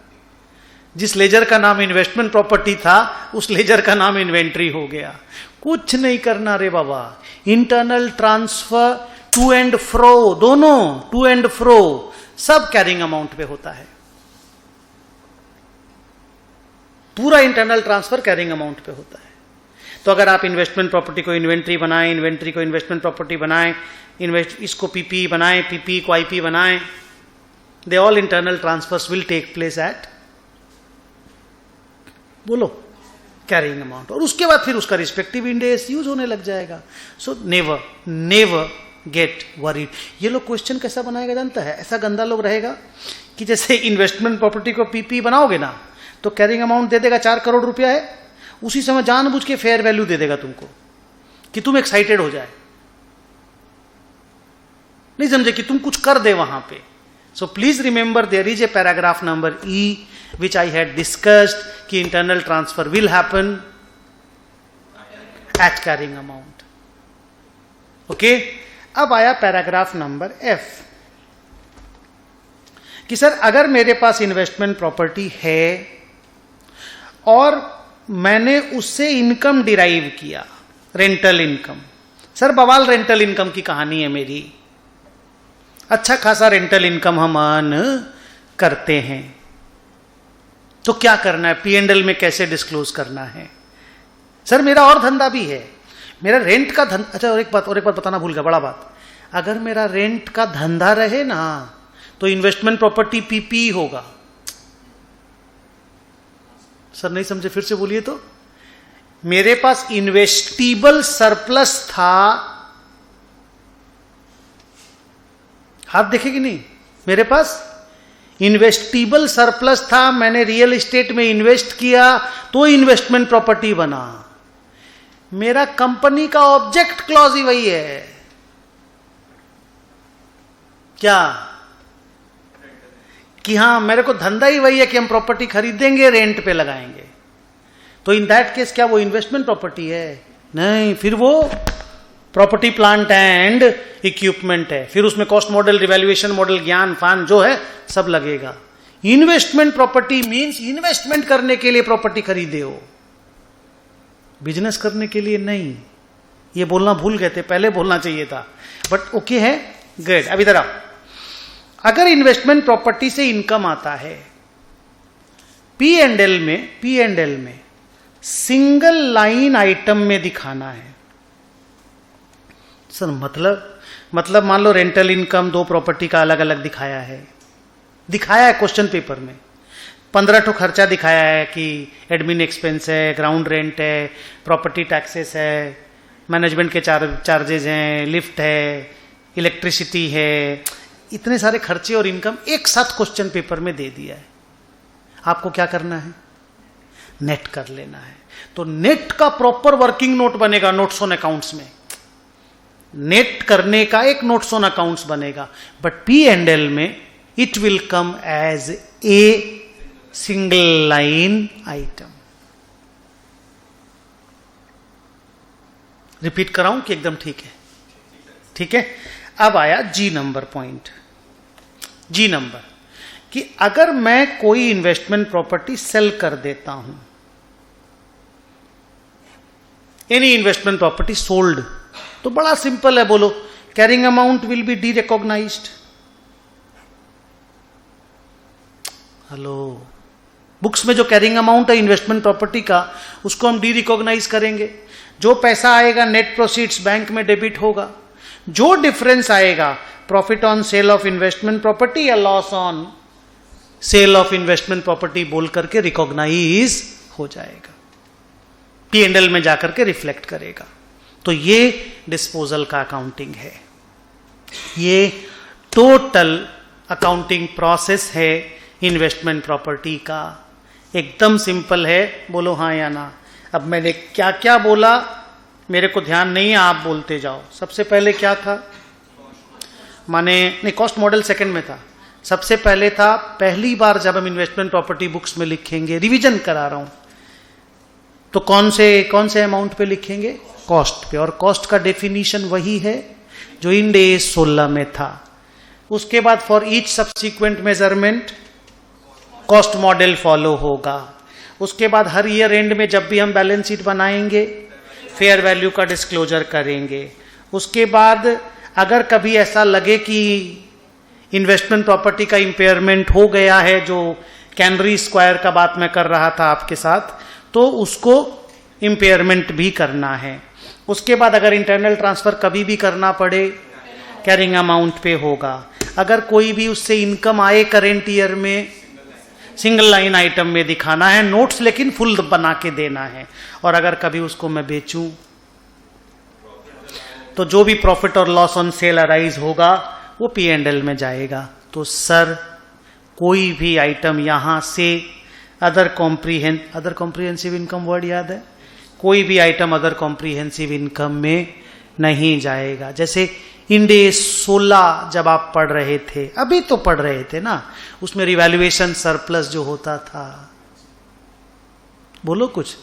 जिस लेजर का नाम इन्वेस्टमेंट प्रॉपर्टी था उस लेजर का नाम इन्वेंट्री हो गया। कुछ नहीं करना रे बाबा। Internal transfer to and fro, दोनों टू एंड फ्रो सब कैरिंग अमाउंट पे होता है। पूरा इंटरनल ट्रांसफर कैरिंग अमाउंट पे होता है। तो अगर आप इन्वेस्टमेंट प्रॉपर्टी को इन्वेंट्री बनाएं, इन्वेंट्री को इन्वेस्टमेंट प्रॉपर्टी बनाएं, इसको पीपी बनाएं, पीपी को आईपी बनाएं, they all internal transfers will take place at, बोलो, कैरिंग अमाउंट। और उसके बाद फिर उसका रिस्पेक्टिव इंड एस यूज होने लग जाएगा। So never get worried. ये लोग क्वेश्चन कैसा बनाएगा जानता है? ऐसा गंदा लोग रहेगा कि जैसे इन्वेस्टमेंट प्रॉपर्टी को पीपी बनाओगे ना तो कैरिंग अमाउंट दे देगा 4 करोड़ रुपया है, उसी समय जानबूझ के फेयर वैल्यू दे देगा तुमको कि तुम एक्साइटेड हो जाए, नहीं समझे, कि तुम कुछ कर दे वहां पे। So please remember there is a paragraph number E which I had discussed कि internal transfer will happen at carrying amount. Okay? अब आया पैराग्राफ नंबर F कि सर अगर मेरे पास इन्वेस्टमेंट प्रॉपर्टी है और मैंने उससे इनकम डिराइव किया, रेंटल इनकम। सर बवाल रेंटल इनकम की कहानी है मेरी, अच्छा खासा रेंटल इनकम हम अर्न करते हैं, तो क्या करना है? P&L में कैसे डिस्क्लोज करना है? सर मेरा और धंधा भी है, मेरा रेंट का धंधा। अच्छा और एक बात बताना भूल गया, बड़ा बात। अगर मेरा रेंट का धंधा रहे ना तो इन्वेस्टमेंट प्रॉपर्टी पीपी होगा। सर नहीं समझे, फिर से बोलिए तो। मेरे पास इन्वेस्टिबल सरप्लस था, हाथ देखे कि नहीं, मेरे पास इन्वेस्टिबल सरप्लस था, मैंने रियल एस्टेट में इन्वेस्ट किया तो इन्वेस्टमेंट प्रॉपर्टी बना। मेरा कंपनी का ऑब्जेक्ट क्लॉज ही वही है, क्या कि हां मेरे को धंधा ही वही है कि हम प्रॉपर्टी खरीदेंगे, रेंट पे लगाएंगे। तो इन दैट केस क्या वो इन्वेस्टमेंट प्रॉपर्टी है? नहीं, फिर वो प्रॉपर्टी प्लांट एंड इक्विपमेंट है, फिर उसमें कॉस्ट मॉडल, रिवैल्यूएशन मॉडल, ज्ञान फान जो है सब लगेगा। इन्वेस्टमेंट प्रॉपर्टी मींस इन्वेस्टमेंट करने के लिए प्रॉपर्टी खरीदे हो, बिजनेस करने के लिए नहीं। ये बोलना भूल गए थे, पहले बोलना चाहिए था, बट ओके है, गुड। अब इधर आओ। अगर इन्वेस्टमेंट प्रॉपर्टी से इनकम आता है P&L में सिंगल लाइन आइटम में दिखाना है सर। मतलब मान लो रेंटल इनकम 2 प्रॉपर्टी का अलग अलग दिखाया है क्वेश्चन पेपर में। 15 ठो खर्चा दिखाया है कि एडमिन एक्सपेंस है, ग्राउंड रेंट है, प्रॉपर्टी टैक्सेस है, मैनेजमेंट के चार्जेस हैं, लिफ्ट है, इलेक्ट्रिसिटी है, इतने सारे खर्चे और इनकम एक साथ क्वेश्चन पेपर में दे दिया है। आपको क्या करना है? नेट कर लेना है। तो नेट का प्रॉपर वर्किंग नोट बनेगा नोट्स ऑन अकाउंट्स में। नेट करने का एक नोट्स ऑन अकाउंट्स बनेगा, बट P&L में it will come as a single line item. Repeat कराऊं कि एकदम ठीक है? ठीक है। अब आया G number point. G number कि अगर मैं कोई इन्वेस्टमेंट प्रॉपर्टी सेल कर देता हूं, एनी इन्वेस्टमेंट प्रॉपर्टी सोल्ड, तो बड़ा सिंपल है, बोलो carrying amount will be derecognised. Hello, books में जो कैरिंग अमाउंट है इन्वेस्टमेंट प्रॉपर्टी का, उसको हम डी रिकॉग्नाइज करेंगे। जो पैसा आएगा नेट प्रोसीड्स बैंक में डेबिट होगा। जो डिफरेंस आएगा profit on sale of investment property या loss on sale of investment property बोल करके रिकॉग्नाइज हो जाएगा, P&L में जाकर के रिफ्लेक्ट करेगा। तो ये डिस्पोजल का अकाउंटिंग है। ये टोटल अकाउंटिंग प्रोसेस है इन्वेस्टमेंट प्रॉपर्टी का। एकदम सिंपल है, बोलो हाँ या ना। अब मैंने क्या क्या बोला मेरे को ध्यान नहीं है, आप बोलते जाओ। सबसे पहले क्या था? नहीं, कॉस्ट मॉडल सेकंड में था। सबसे पहले था, पहली बार जब हम इन्वेस्टमेंट प्रॉपर्टी बुक्स में लिखेंगे, रिवीजन करा रहा हूं, तो कौन से अमाउंट पे लिखेंगे? कॉस्ट पे। और कॉस्ट का डेफिनेशन वही है जो इंड AS 16 में था। उसके बाद for each subsequent measurement cost model follow होगा। उसके बाद हर ईयर एंड में जब भी हम बैलेंस शीट बनाएंगे फेयर वैल्यू का डिस्क्लोजर करेंगे। उसके बाद अगर कभी ऐसा लगे कि इन्वेस्टमेंट प्रॉपर्टी का इंपेयरमेंट हो गया है, जो कैनरी स्क्वायर का बात मैं कर रहा था आपके साथ, तो उसको इंपेयरमेंट भी करना है। उसके बाद अगर इंटरनल ट्रांसफर कभी भी करना पड़े कैरिंग अमाउंट पे होगा। अगर कोई भी उससे इनकम आए करेंट ईयर में, सिंगल लाइन आइटम में दिखाना है, नोट्स लेकिन फुल बना के देना है। और अगर कभी उसको मैं बेचूं तो जो भी प्रॉफिट और लॉस ऑन सेल अराइज होगा वो P&L में जाएगा। तो सर कोई भी आइटम यहां से अदर कॉम्प्रिहेंसिव इनकम वर्ड याद है? कोई भी आइटम अदर कॉम्प्रिहेंसिव इनकम में नहीं जाएगा। जैसे इंड AS 16 जब आप पढ़ रहे थे, अभी तो पढ़ रहे थे ना, उसमें रिवैल्यूएशन सरप्लस जो होता था, बोलो कुछ,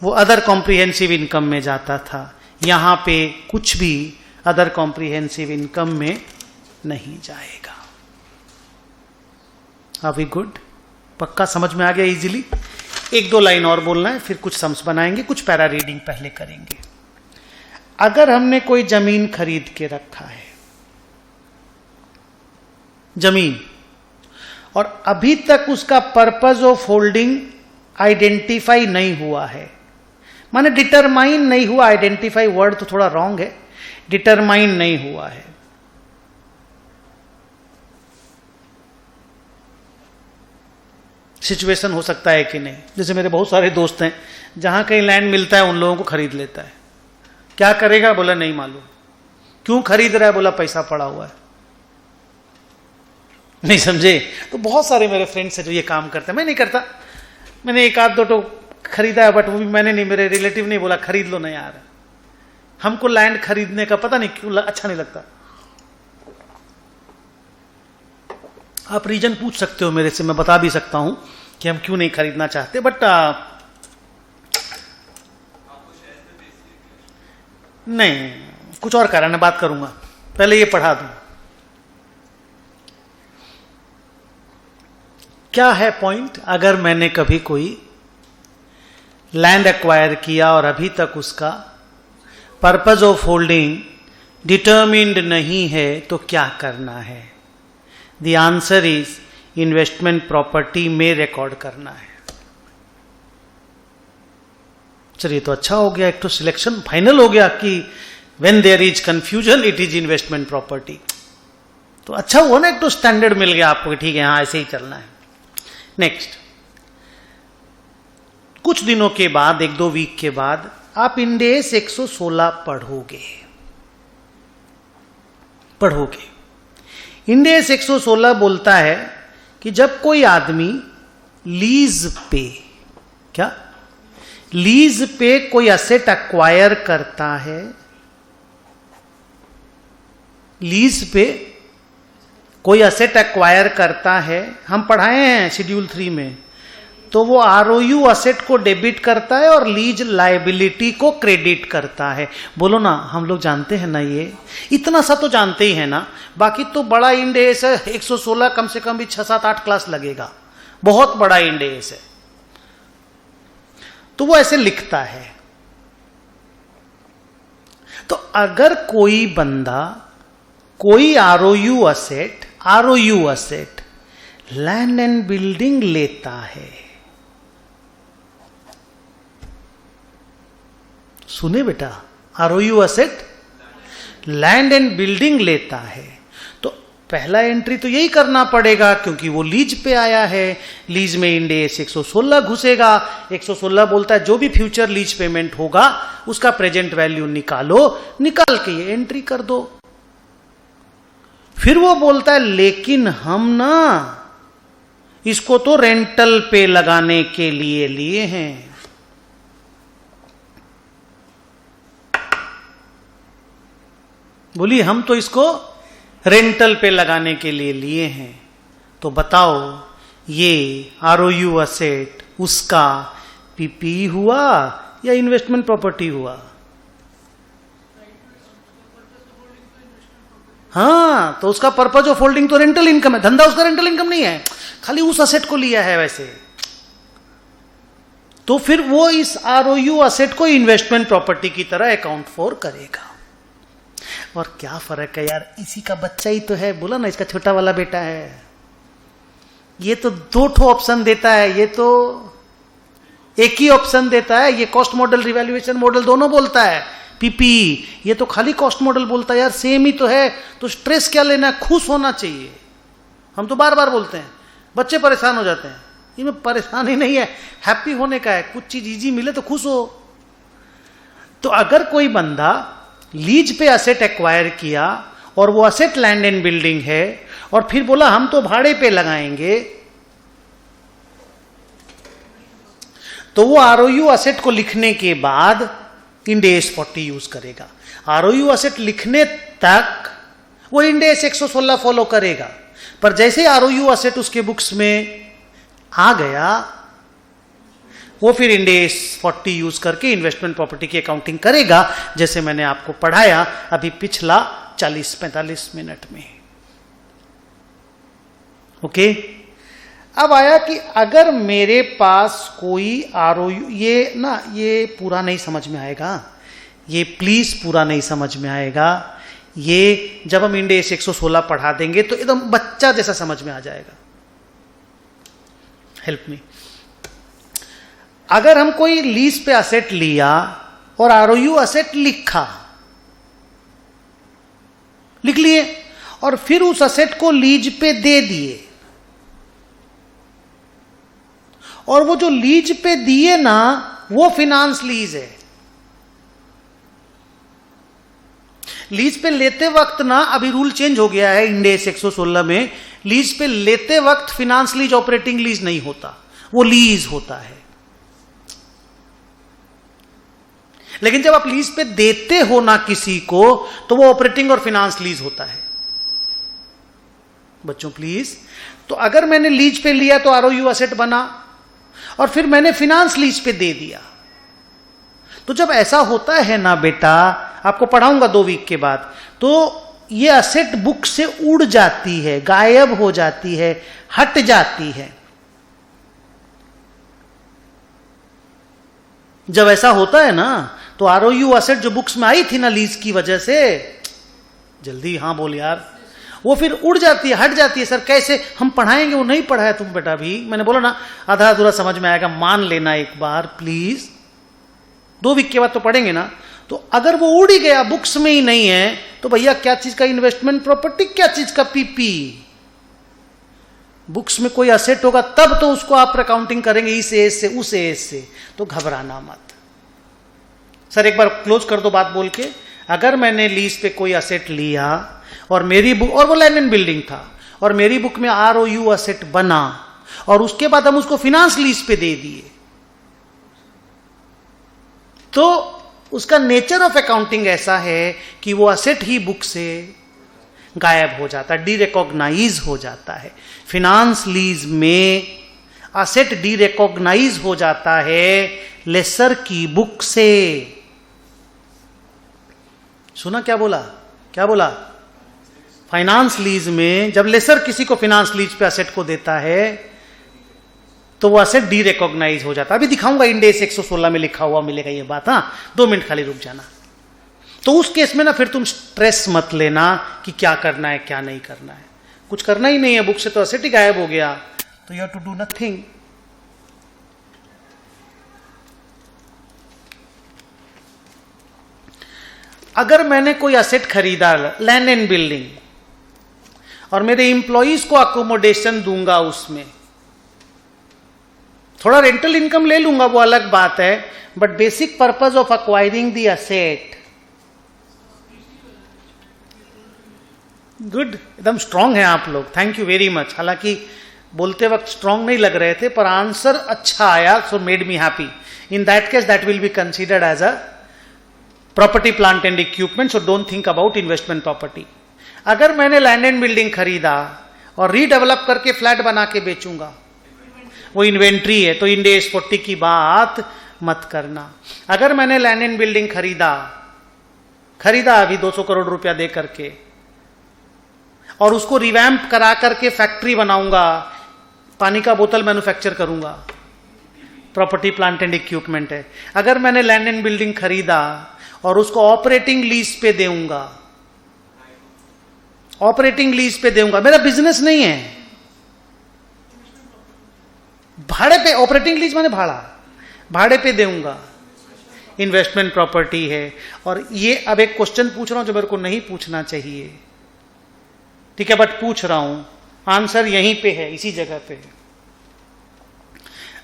वो अदर कॉम्प्रिहेंसिव इनकम में जाता था। यहां पे कुछ भी अदर कॉम्प्रिहेंसिव इनकम में नहीं जाएगा। Are we good? पक्का समझ में आ गया इजीली? 1-2 लाइन और बोलना है, फिर कुछ सम्स बनाएंगे, कुछ पैरा रीडिंग पहले करेंगे। अगर हमने कोई जमीन खरीद के रखा है, जमीन, और अभी तक उसका पर्पज ऑफ होल्डिंग आइडेंटिफाई नहीं हुआ है, माने डिटरमाइन नहीं हुआ, आइडेंटिफाई वर्ड तो थोड़ा रॉन्ग है, डिटरमाइन नहीं हुआ है, सिचुएशन हो सकता है कि नहीं। जैसे मेरे बहुत सारे दोस्त हैं, जहां कहीं लैंड मिलता है उन लोगों को खरीद लेता है। क्या करेगा? बोला नहीं मालूम। क्यों खरीद रहा है? बोला पैसा पड़ा हुआ है। नहीं समझे? तो बहुत सारे मेरे फ्रेंड्स हैं जो ये काम करते हैं। मैं नहीं करता, मैंने 1-2 तो खरीदा है, बट वो भी मैंने नहीं, मेरे रिलेटिव नहीं बोला खरीद लो। नहीं यार, हमको लैंड खरीदने का पता नहीं क्यों अच्छा नहीं लगता। आप रीजन पूछ सकते हो मेरे से, मैं बता भी सकता हूं कि हम क्यों नहीं खरीदना चाहते, बट नहीं, कुछ और कारण है, बात करूंगा, पहले ये पढ़ा दूं। क्या है पॉइंट? अगर मैंने कभी कोई लैंड एक्वायर किया और अभी तक उसका पर्पज ऑफ होल्डिंग डिटर्मिन्ड नहीं है, तो क्या करना है? The answer is investment property में रिकॉर्ड करना है। चलिए, तो अच्छा हो गया, एक तो सिलेक्शन फाइनल हो गया कि when there is confusion it is investment property. तो अच्छा हुआ ना, एक तो स्टैंडर्ड मिल गया आपको, ठीक है, हाँ ऐसे ही चलना है। नेक्स्ट, कुछ दिनों के बाद, 1-2 वीक के बाद आप इंड एस 116 पढ़ोगे। इंड एस 116 बोलता है कि जब कोई आदमी लीज पे, क्या लीज पे कोई असेट अक्वायर करता है, लीज पे कोई असेट एक्वायर करता है, हम पढ़ाए हैं शेड्यूल 3 में, तो वो आरओयू असेट को डेबिट करता है और लीज लायबिलिटी को क्रेडिट करता है। बोलो ना, हम लोग जानते हैं ना, ये इतना सा तो जानते ही है ना। बाकी तो बड़ा इंड एस है 116, कम से कम भी 6-7-8 क्लास लगेगा, बहुत बड़ा इंड एस है। तो वो ऐसे लिखता है। तो अगर कोई बंदा कोई आरओयू असेट लैंड एंड बिल्डिंग लेता है, सुने बेटा, आरओयू असेट लैंड एंड बिल्डिंग लेता है, तो पहला एंट्री तो यही करना पड़ेगा क्योंकि वो लीज पे आया है। लीज में इंड एस 116 घुसेगा। 116 बोलता है जो भी फ्यूचर लीज पेमेंट होगा उसका प्रेजेंट वैल्यू निकालो, निकाल के ये एंट्री कर दो। फिर वो बोलता है लेकिन हम ना इसको तो रेंटल पे लगाने के लिए लिए हैं। बोली हम तो इसको रेंटल पे लगाने के लिए लिए हैं। तो बताओ ये आरओयू असेट उसका पीपी हुआ या इन्वेस्टमेंट प्रॉपर्टी हुआ? हाँ, तो उसका पर्पज ऑफ होल्डिंग तो रेंटल इनकम है, धंधा उसका रेंटल इनकम नहीं है, खाली उस असेट को लिया है वैसे। तो फिर वो इस आरओयू असेट को इन्वेस्टमेंट प्रॉपर्टी की तरह अकाउंट फॉर करेगा। और क्या फर्क है यार, इसी का बच्चा ही तो है, बोला ना इसका छोटा वाला बेटा है। ये तो 2 ऑप्शन देता है, ये तो एक ही ऑप्शन देता है। ये कॉस्ट मॉडल रिवैल्यूएशन मॉडल दोनों बोलता है, पीपी, ये तो खाली कॉस्ट मॉडल बोलता है। यार सेम ही तो है, तो स्ट्रेस क्या लेना, खुश होना चाहिए। हम तो बार बार बोलते हैं, बच्चे परेशान हो जाते हैं, इनमें परेशानी नहीं है, हैप्पी होने का है। कुछ चीज इजी मिले तो खुश हो। तो अगर कोई बंदा लीज पे असेट एक्वायर किया और वो असेट लैंड एंड बिल्डिंग है और फिर बोला हम तो भाड़े पे लगाएंगे, तो वो आरओयू असेट को लिखने के बाद इंड एस 40 यूज करेगा। आरओयू असेट लिखने तक वो इंड एस 116 फॉलो करेगा, पर जैसे आरओयू असेट उसके बुक्स में आ गया वो फिर इंड एस 40 यूज करके इन्वेस्टमेंट प्रॉपर्टी की अकाउंटिंग करेगा, जैसे मैंने आपको पढ़ाया अभी पिछला 40-45 मिनट में। ओके, अब आया कि अगर मेरे पास कोई आरओयू, ये पूरा नहीं समझ में आएगा, ये प्लीज पूरा नहीं समझ में आएगा। ये जब हम इंड एस 116 पढ़ा देंगे तो एकदम बच्चा जैसा समझ में आ जाएगा। Help me. अगर हम कोई लीज पे असेट लिया और आरओयू असेट लिख लिए और फिर उस असेट को लीज पे दे दिए, और वो जो लीज पे दिए ना वो फिनांस लीज है। लीज पे लेते वक्त ना, अभी रूल चेंज हो गया है इंड एस 116 में, लीज पे लेते वक्त फिनांस लीज ऑपरेटिंग लीज नहीं होता, वो लीज होता है। लेकिन जब आप लीज पे देते हो ना किसी को, तो वो ऑपरेटिंग और फिनांस लीज होता है। बच्चों प्लीज, तो अगर मैंने लीज पे लिया तो आरओयू असेट बना और फिर मैंने फिनांस लीज पे दे दिया। तो जब ऐसा होता है ना बेटा, आपको पढ़ाऊंगा 2 वीक के बाद, तो ये असेट बुक से उड़ जाती है, गायब हो जाती है, हट जाती है। जब ऐसा होता है ना, तो आरओयू असेट जो बुक्स में आई थी ना लीज की वजह से, जल्दी हाँ बोल यार, वो फिर उड़ जाती है, हट जाती है। सर कैसे हम पढ़ाएंगे, वो नहीं पढ़ाया तुम बेटा भी। मैंने बोला ना आधा अधूरा समझ में आएगा, मान लेना एक बार प्लीज, 2 वीक के बाद तो पढ़ेंगे ना। तो अगर वो उड़ ही गया, बुक्स में ही नहीं है, तो भैया क्या चीज का इन्वेस्टमेंट प्रॉपर्टी, क्या चीज का पीपी। बुक्स में कोई असेट होगा तब तो उसको आप अकाउंटिंग करेंगे इस एज से उस एज से, तो घबराना मत। सर एक बार क्लोज कर दो बात बोल के। अगर मैंने लीज पे कोई असेट लिया और मेरी बुक, और वो लैंड एंड बिल्डिंग था, और मेरी बुक में ROU असेट बना, और उसके बाद हम उसको फिनांस लीज पे दे दिए, तो उसका नेचर ऑफ अकाउंटिंग ऐसा है कि वो असेट ही बुक से गायब हो जाता है, डीरिकॉग्नाइज हो जाता है। फिनांस लीज में असेट डीरिकॉग्नाइज हो जाता है लेसर की बुक से। सुना क्या बोला, क्या बोला? फाइनेंस लीज में जब लेसर किसी को फिनांस लीज पे असेट को देता है तो वो असेट डीरिकॉग्नाइज हो जाता है। अभी दिखाऊंगा, इंड AS 116 में लिखा हुआ मिलेगा ये बात। हाँ 2 मिनट खाली रुक जाना। तो उस केस में ना फिर तुम स्ट्रेस मत लेना कि क्या करना है क्या नहीं करना है, कुछ करना ही नहीं है, बुक से तो असेट ही गायब हो गया, तो you have to do nothing. अगर मैंने कोई असेट खरीदा, लैंड एंड बिल्डिंग, और मेरे इंप्लॉइज को अकोमोडेशन दूंगा, उसमें थोड़ा रेंटल इनकम ले लूंगा, वो अलग बात है, but basic purpose of acquiring the asset. Good, एकदम स्ट्रांग है आप लोग, थैंक यू वेरी मच। हालांकि बोलते वक्त स्ट्रांग नहीं लग रहे थे, पर आंसर अच्छा आया, so made me happy. In that case that will be considered as a property plant and equipment, so don't think about investment property. अगर मैंने लैंड एंड बिल्डिंग खरीदा और रीडेवलप करके फ्लैट बना के बेचूंगा, वो इन्वेंट्री है, तो इंड AS 40 की बात मत करना। अगर मैंने लैंड एंड बिल्डिंग खरीदा अभी 200 करोड़ रुपया दे करके, और उसको रिवैम्प करा करके फैक्ट्री बनाऊंगा, पानी का बोतल मैन्युफैक्चर करूंगा, प्रॉपर्टी प्लांट एंड इक्विपमेंट है। अगर मैंने लैंड एंड बिल्डिंग खरीदा और उसको ऑपरेटिंग लीज पे देऊंगा, ऑपरेटिंग लीज पे देऊंगा, मेरा बिजनेस नहीं है, भाड़े पे, ऑपरेटिंग लीज माने भाड़े पे देऊंगा, इन्वेस्टमेंट प्रॉपर्टी है। और ये अब एक क्वेश्चन पूछ रहा हूं जो मेरे को नहीं पूछना चाहिए, ठीक है, बट पूछ रहा हूं, आंसर यहीं पे है, इसी जगह पे।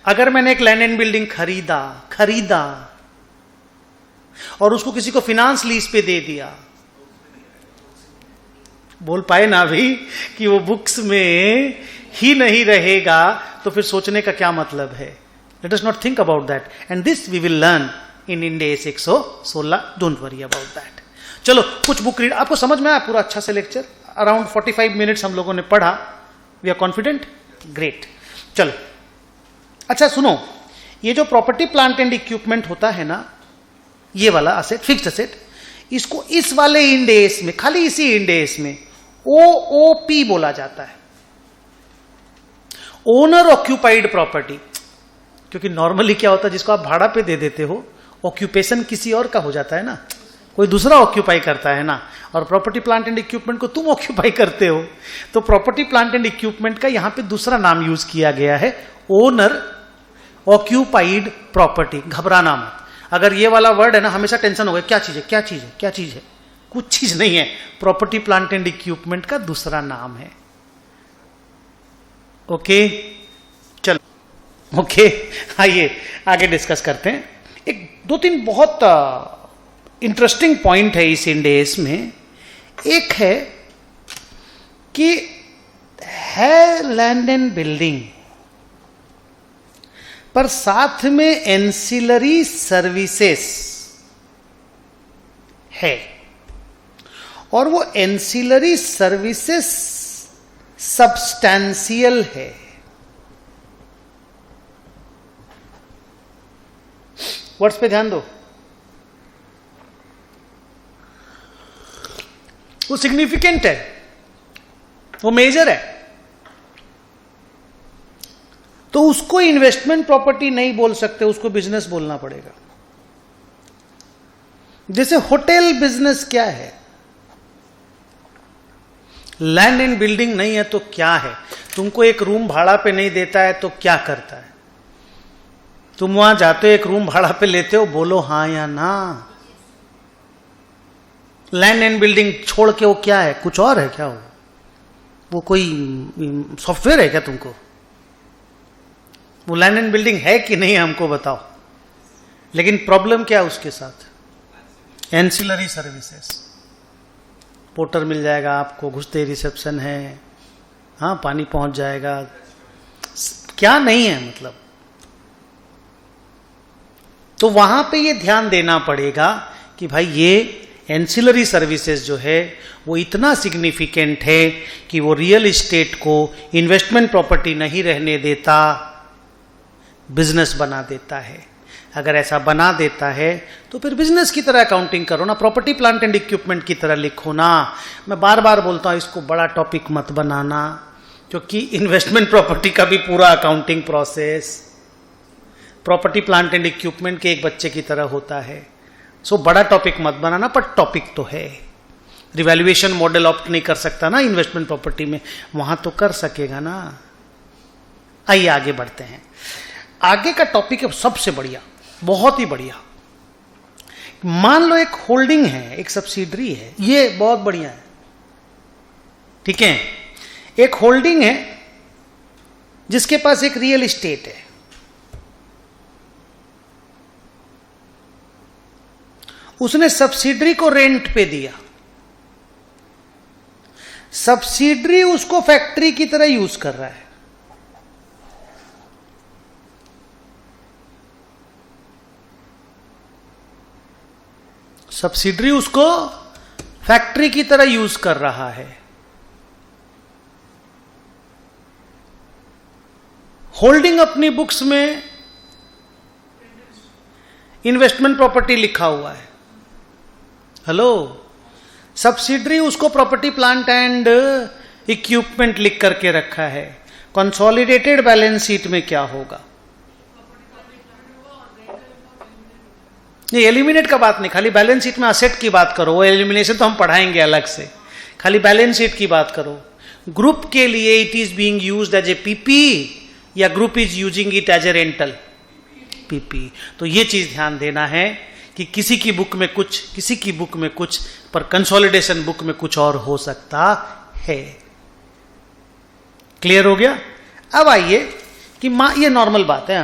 अगर मैंने एक लैंड एंड बिल्डिंग खरीदा और उसको किसी को फिनांस लीज पे दे दिया, बोल पाए ना अभी कि वो बुक्स में ही नहीं रहेगा, तो फिर सोचने का क्या मतलब है? Let us not think about that, and this we will learn in Ind AS 116, don't worry about that. चलो कुछ बुक रीड, आपको समझ में आया पूरा अच्छा से लेक्चर? अराउंड 45 मिनट्स हम लोगों ने पढ़ा। We are confident? ग्रेट। चलो अच्छा सुनो, ये जो प्रॉपर्टी प्लांट एंड इक्विपमेंट होता है ना, ये वाला असेट, फिक्स्ड असेट, इसको इस वाले इंड AS में, खाली इसी इंड AS में OOP बोला जाता है, ओनर ऑक्यूपाइड प्रॉपर्टी। क्योंकि नॉर्मली क्या होता है, जिसको आप भाड़ा पे दे देते हो, ऑक्यूपेशन किसी और का हो जाता है ना, कोई दूसरा ऑक्यूपाई करता है ना, और प्रॉपर्टी प्लांट एंड इक्विपमेंट को तुम ऑक्यूपाई करते हो। तो प्रॉपर्टी प्लांट एंड इक्विपमेंट का यहां पे दूसरा नाम यूज किया गया है, ओनर ऑक्यूपाइड प्रॉपर्टी। घबराना मत, अगर ये वाला वर्ड है ना, हमेशा टेंशन हो गया, क्या चीज है, क्या चीज है, क्या चीज है? कुछ चीज नहीं है, प्रॉपर्टी प्लांट एंड इक्विपमेंट का दूसरा नाम है। ओके चलो, ओके आइए आगे डिस्कस करते हैं। एक 2-3 बहुत इंटरेस्टिंग पॉइंट है इस इंड AS में। एक है कि है लैंड एंड बिल्डिंग, पर साथ में एंसिलरी सर्विसेस है, और वो एंसिलरी सर्विसेस सब्सटैंशियल है। वर्ड्स पे ध्यान दो, वो सिग्निफिकेंट है, वो मेजर है। तो उसको इन्वेस्टमेंट प्रॉपर्टी नहीं बोल सकते, उसको बिजनेस बोलना पड़ेगा। जैसे होटल बिजनेस क्या है? लैंड एंड बिल्डिंग नहीं है तो क्या है? तुमको एक रूम भाड़ा पे नहीं देता है तो क्या करता है? तुम वहां जाते हो, एक रूम भाड़ा पे लेते हो, बोलो हाँ या ना। लैंड एंड बिल्डिंग छोड़ के वो क्या है? कुछ और है क्या? वो कोई सॉफ्टवेयर है क्या तुमको? वो लैंड एंड बिल्डिंग है कि नहीं हमको बताओ। लेकिन प्रॉब्लम क्या है उसके साथ? Ancillary services. पोर्टर मिल जाएगा आपको, घुसते रिसेप्शन है, हाँ पानी पहुंच जाएगा, क्या नहीं है मतलब। तो वहां पे ये ध्यान देना पड़ेगा कि भाई ये एंसिलरी सर्विसेज जो है वो इतना सिग्निफिकेंट है कि वो रियल एस्टेट को इन्वेस्टमेंट प्रॉपर्टी नहीं रहने देता, बिजनेस बना देता है। अगर ऐसा बना देता है तो फिर बिजनेस की तरह अकाउंटिंग करो ना, प्रॉपर्टी प्लांट एंड इक्विपमेंट की तरह लिखो ना। मैं बार बार बोलता हूं इसको बड़ा टॉपिक मत बनाना, क्योंकि इन्वेस्टमेंट प्रॉपर्टी का भी पूरा accounting process property plant and equipment के एक बच्चे की तरह होता है। सो बड़ा टॉपिक मत बनाना, पर टॉपिक तो है। रिवैल्यूएशन मॉडल ऑप्ट नहीं कर सकता ना इन्वेस्टमेंट प्रॉपर्टी में, वहां तो कर सकेगा ना। आइए आगे बढ़ते हैं। आगे का टॉपिक है सबसे बढ़िया, बहुत ही बढ़िया। मान लो एक होल्डिंग है, एक सब्सिडरी है, ये बहुत बढ़िया है, ठीक है। एक होल्डिंग है जिसके पास एक रियल एस्टेट है, उसने सब्सिडरी को रेंट पे दिया, सब्सिडरी उसको फैक्ट्री की तरह यूज कर रहा है। सब्सिडरी उसको फैक्ट्री की तरह यूज कर रहा है। होल्डिंग अपनी बुक्स में इन्वेस्टमेंट प्रॉपर्टी लिखा हुआ है। हेलो, सब्सिडरी उसको प्रॉपर्टी प्लांट एंड इक्विपमेंट लिख करके रखा है। कंसोलिडेटेड बैलेंस शीट में क्या होगा? ये एलिमिनेट का बात नहीं, खाली बैलेंस शीट में असेट की बात करो। वो एलिमिनेशन तो हम पढ़ाएंगे अलग से, खाली बैलेंस शीट की बात करो। ग्रुप के लिए it is being used as a PP या group is using it as a rental? PP. तो ये चीज ध्यान देना है कि किसी की बुक में कुछ, किसी की बुक में कुछ, पर कंसोलिडेशन बुक में कुछ और हो सकता है। क्लियर हो गया? अब आइए कि ये नॉर्मल बात है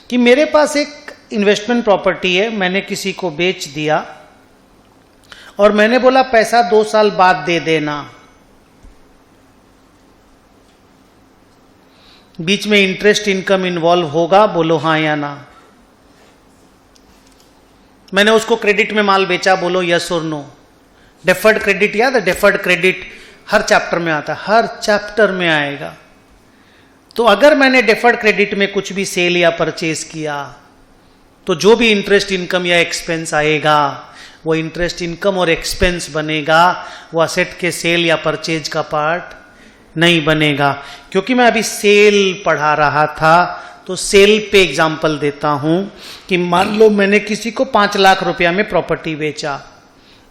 कि मेरे पास एक इन्वेस्टमेंट प्रॉपर्टी है, मैंने किसी को बेच दिया और मैंने बोला पैसा 2 साल बाद दे देना। बीच में इंटरेस्ट इनकम इन्वॉल्व होगा? बोलो हाँ या ना। मैंने उसको क्रेडिट में माल बेचा, बोलो यस और नो। डेफर्ड क्रेडिट याद है? डेफर्ड क्रेडिट हर चैप्टर में आता है, हर चैप्टर में आएगा। तो अगर मैंने डेफर्ड क्रेडिट में कुछ भी सेल या परचेज किया तो जो भी इंटरेस्ट इनकम या एक्सपेंस आएगा वो इंटरेस्ट इनकम और एक्सपेंस बनेगा, वो असेट के सेल या परचेज का पार्ट नहीं बनेगा। क्योंकि मैं अभी सेल पढ़ा रहा था तो सेल पे एग्जांपल देता हूं कि मान लो मैंने किसी को 5 लाख रुपया में प्रॉपर्टी बेचा,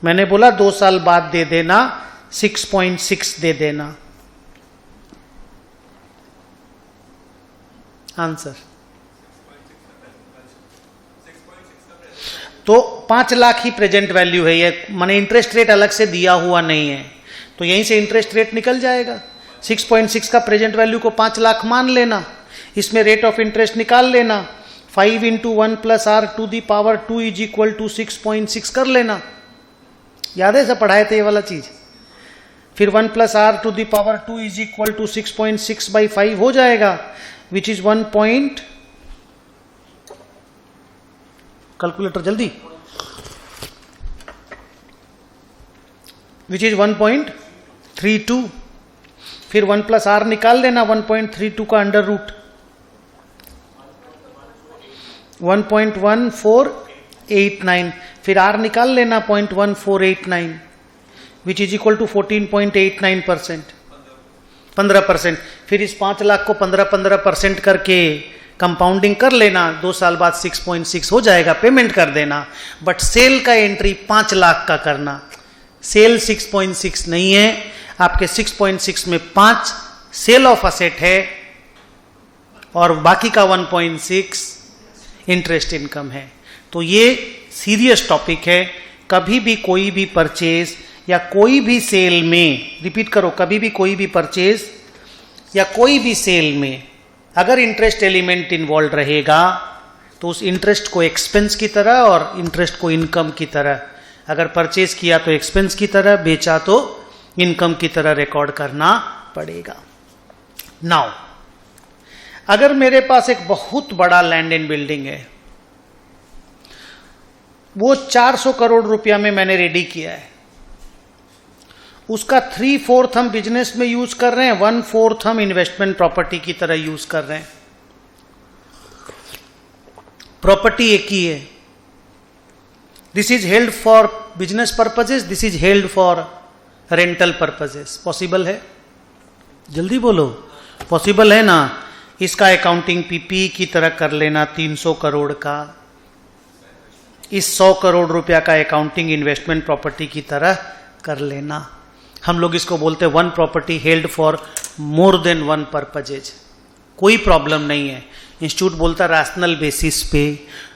मैंने बोला 2 साल बाद दे देना, 6.6 दे देना। आंसर तो 5 लाख ही प्रेजेंट वैल्यू है, ये माने इंटरेस्ट रेट अलग से दिया हुआ नहीं है, तो यहीं से इंटरेस्ट रेट निकल जाएगा। 6.6 का प्रेजेंट वैल्यू को 5 लाख मान लेना, इसमें रेट ऑफ इंटरेस्ट निकाल लेना, 5 × 1 + r⁻² इज इक्वल टू 6.6 कर लेना। याद है, सब पढ़ाए थे ये वाला चीज। फिर 1 + r⁻² इज इक्वल टू 6.6/5 हो जाएगा, विच इज 1. कैलकुलेटर जल्दी, विच इज 1.32। फिर 1 + r निकाल लेना, 1.32 का अंडर रूट 1.1489। फिर r निकाल लेना 0.1489 विच इज इक्वल टू 14.89%, 15%। फिर इस 5 लाख को 15% करके कंपाउंडिंग कर लेना, 2 साल बाद 6.6 हो जाएगा, पेमेंट कर देना। बट सेल का एंट्री 5 लाख का करना, सेल 6.6 नहीं है। आपके 6.6 में 5 सेल ऑफ असेट है और बाकी का 1.6 इंटरेस्ट इनकम है। तो ये सीरियस टॉपिक है। कभी भी कोई भी परचेज या कोई भी सेल में, रिपीट करो, कभी भी कोई भी परचेज या कोई भी सेल में अगर इंटरेस्ट एलिमेंट इन्वॉल्व रहेगा तो उस इंटरेस्ट को एक्सपेंस की तरह और इंटरेस्ट को इनकम की तरह, अगर परचेज किया तो एक्सपेंस की तरह, बेचा तो इनकम की तरह रिकॉर्ड करना पड़ेगा। नाउ अगर मेरे पास एक बहुत बड़ा लैंड एंड बिल्डिंग है, वो 400 करोड़ रुपया में मैंने रेडी किया है, उसका 3/4 हम बिजनेस में यूज कर रहे हैं, 1/4 हम इन्वेस्टमेंट प्रॉपर्टी की तरह यूज कर रहे हैं। प्रॉपर्टी एक ही है, this is held for business purposes, this is held for rental purposes. Possible है? जल्दी बोलो, पॉसिबल है ना? इसका अकाउंटिंग पीपी की तरह कर लेना 300 करोड़ का, इस 100 करोड़ रुपया का अकाउंटिंग इन्वेस्टमेंट प्रॉपर्टी की तरह कर लेना। हम लोग इसको बोलते हैं one property held for more than one purposes. कोई प्रॉब्लम नहीं है। इंस्टीट्यूट बोलता रैशनल बेसिस पे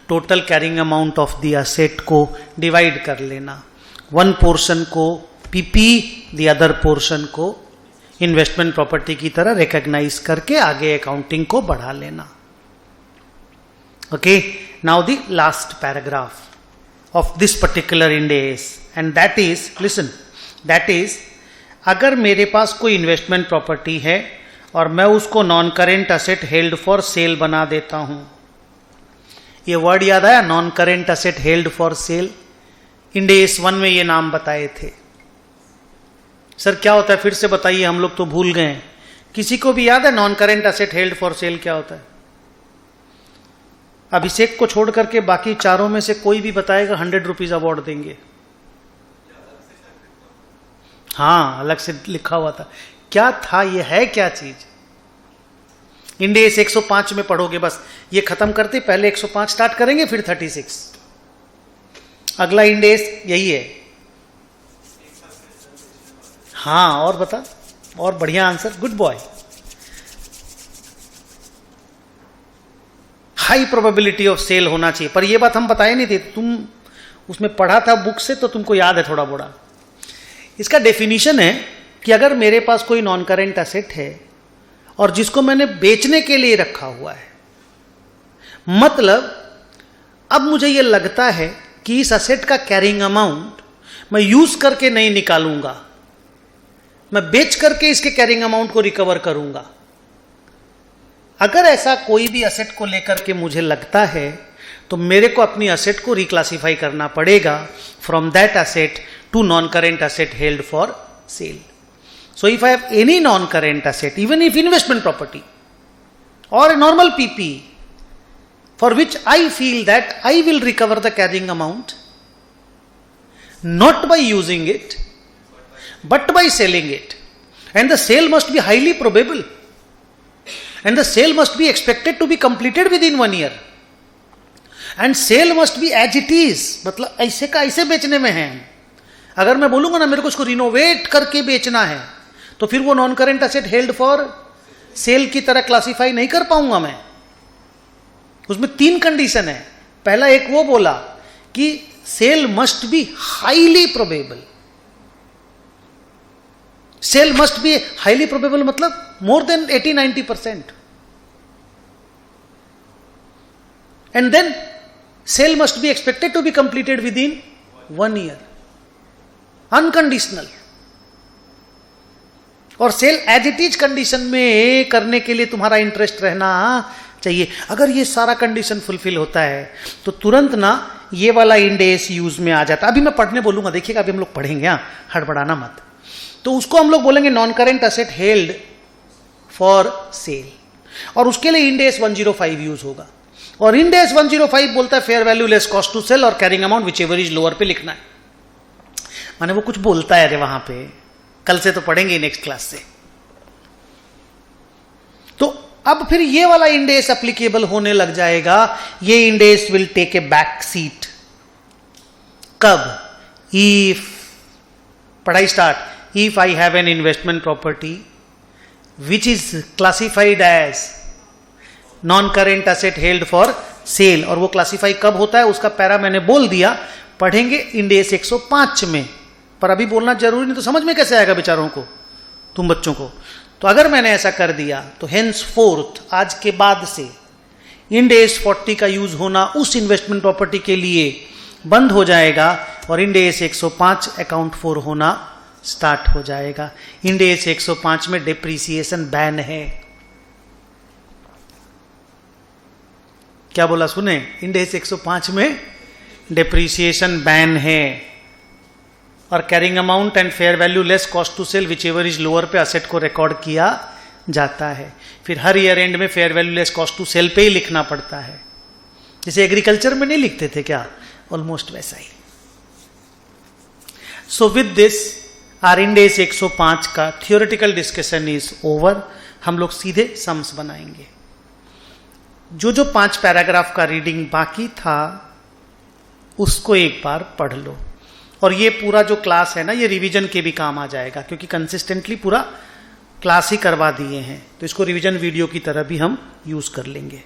total carrying amount of the asset को डिवाइड कर लेना, वन पोर्शन को पीपी, द अदर पोर्शन को इन्वेस्टमेंट प्रॉपर्टी की तरह रिकॉग्नाइज करके आगे अकाउंटिंग को बढ़ा लेना। Okay, now the last paragraph of this particular Ind AS, and that is, listen, that is अगर मेरे पास कोई इन्वेस्टमेंट प्रॉपर्टी है और मैं उसको non current asset held for sale बना देता हूं, ये वर्ड याद आया, non current asset held for sale. Ind AS 1 में ये नाम बताए थे। सर क्या होता है, फिर से बताइए, हम लोग तो भूल गए। किसी को भी याद है non current asset held for cell क्या होता है? अभिषेक को छोड़ करके बाकी चारों में से कोई भी बताएगा 100 रुपीज अवार्ड देंगे। हाँ, अलग से लिखा हुआ था। क्या था, ये है क्या चीज? इंड AS 105 में पढ़ोगे, बस ये खत्म करते पहले 105 स्टार्ट करेंगे, फिर 36। अगला इंड AS यही है। हाँ, और बता, और बढ़िया answer, good boy. High probability of sale होना चाहिए, पर ये बात हम बताए नहीं थे, तुम उसमें पढ़ा था बुक से तो तुमको याद है थोड़ा बोड़ा। इसका डेफिनेशन है कि अगर मेरे पास कोई नॉन करेंट असेट है और जिसको मैंने बेचने के लिए रखा हुआ है, मतलब अब मुझे यह लगता है कि इस असेट का कैरिंग अमाउंट मैं यूज करके नहीं निकालूंगा, मैं बेच करके इसके कैरिंग अमाउंट को रिकवर करूंगा। अगर ऐसा कोई भी असेट को लेकर के मुझे लगता है तो मेरे को अपनी असेट को रिक्लासिफाई करना पड़ेगा from that asset to non current asset held for sale. So if I have any non-current asset, even if investment property or a normal PP, for which I feel that I will recover the carrying amount, not by using it, but by selling it. And the sale must be highly probable. And the sale must be expected to be completed within 1 year. And sale must be as it is. मतलब ऐसे का ऐसे बेचने में है। अगर मैं बोलूंगा ना मेरे को उसको रिनोवेट करके बेचना है, तो फिर वो non current asset held for cell की तरह क्लासिफाई नहीं कर पाऊंगा मैं। उसमें 3 कंडीशन है। पहला एक वो बोला कि sale must be highly probable. Sale must be highly probable मतलब more than 80-90%। And then sale must be expected to be completed within 1 year, unconditional. और sale as it is condition में करने के लिए तुम्हारा इंटरेस्ट रहना चाहिए। अगर ये सारा कंडीशन फुलफिल होता है तो तुरंत ना ये वाला इंड AS यूज में आ जाता। अभी मैं पढ़ने बोलूंगा, देखिएगा, अभी हम लोग पढ़ेंगे, हाँ, हड़बड़ाना मत। तो उसको हम लोग बोलेंगे non current asset held for cell, और उसके लिए इंड AS 105 यूज होगा। और इंड AS 105 बोलता है fair value less cost to sale और carrying amount whichever is lower पे लिखना है। माने वो कुछ बोलता है अरे वहां पे, कल से तो पढ़ेंगे नेक्स्ट क्लास से। तो अब फिर ये वाला इंड AS एप्लीकेबल होने लग जाएगा। ये Ind AS will take a back seat. कब? इफ, पढ़ाई start, if I have an investment property which is classified as non-current asset held for sale, और वो क्लासीफाई कब होता है उसका पैरा मैंने बोल दिया, पढ़ेंगे इंड एस 105 में, पर अभी बोलना जरूरी नहीं तो समझ में कैसे आएगा बेचारों को, तुम बच्चों को। तो अगर मैंने ऐसा कर दिया तो हेंस फोर्थ, आज के बाद से इंड एस 40 का यूज होना उस इन्वेस्टमेंट प्रॉपर्टी के लिए बंद हो जाएगा और इंड एस 105 अकाउंट फॉर होना स्टार्ट हो जाएगा। इंड एस 105 में डिप्रिसिएशन बैन है। क्या बोला सुने? इंड एस 105 में डिप्रिसिएशन बैन है और carrying amount and fair value less cost to sell whichever is lower पे असेट को रिकॉर्ड किया जाता है। फिर हर ईयर एंड में fair value less cost to sell पे ही लिखना पड़ता है, जैसे एग्रीकल्चर में नहीं लिखते थे क्या, ऑलमोस्ट वैसा ही। So with this are Ind AS 105 का थियोरेटिकल डिस्कशन इज ओवर। हम लोग सीधे सम्स बनाएंगे। जो जो 5 पैराग्राफ का रीडिंग बाकी था उसको एक बार पढ़ लो, और ये पूरा जो क्लास है ना ये रिवीजन के भी काम आ जाएगा, क्योंकि कंसिस्टेंटली पूरा क्लास ही करवा दिए हैं, तो इसको रिवीजन वीडियो की तरह भी हम यूज कर लेंगे।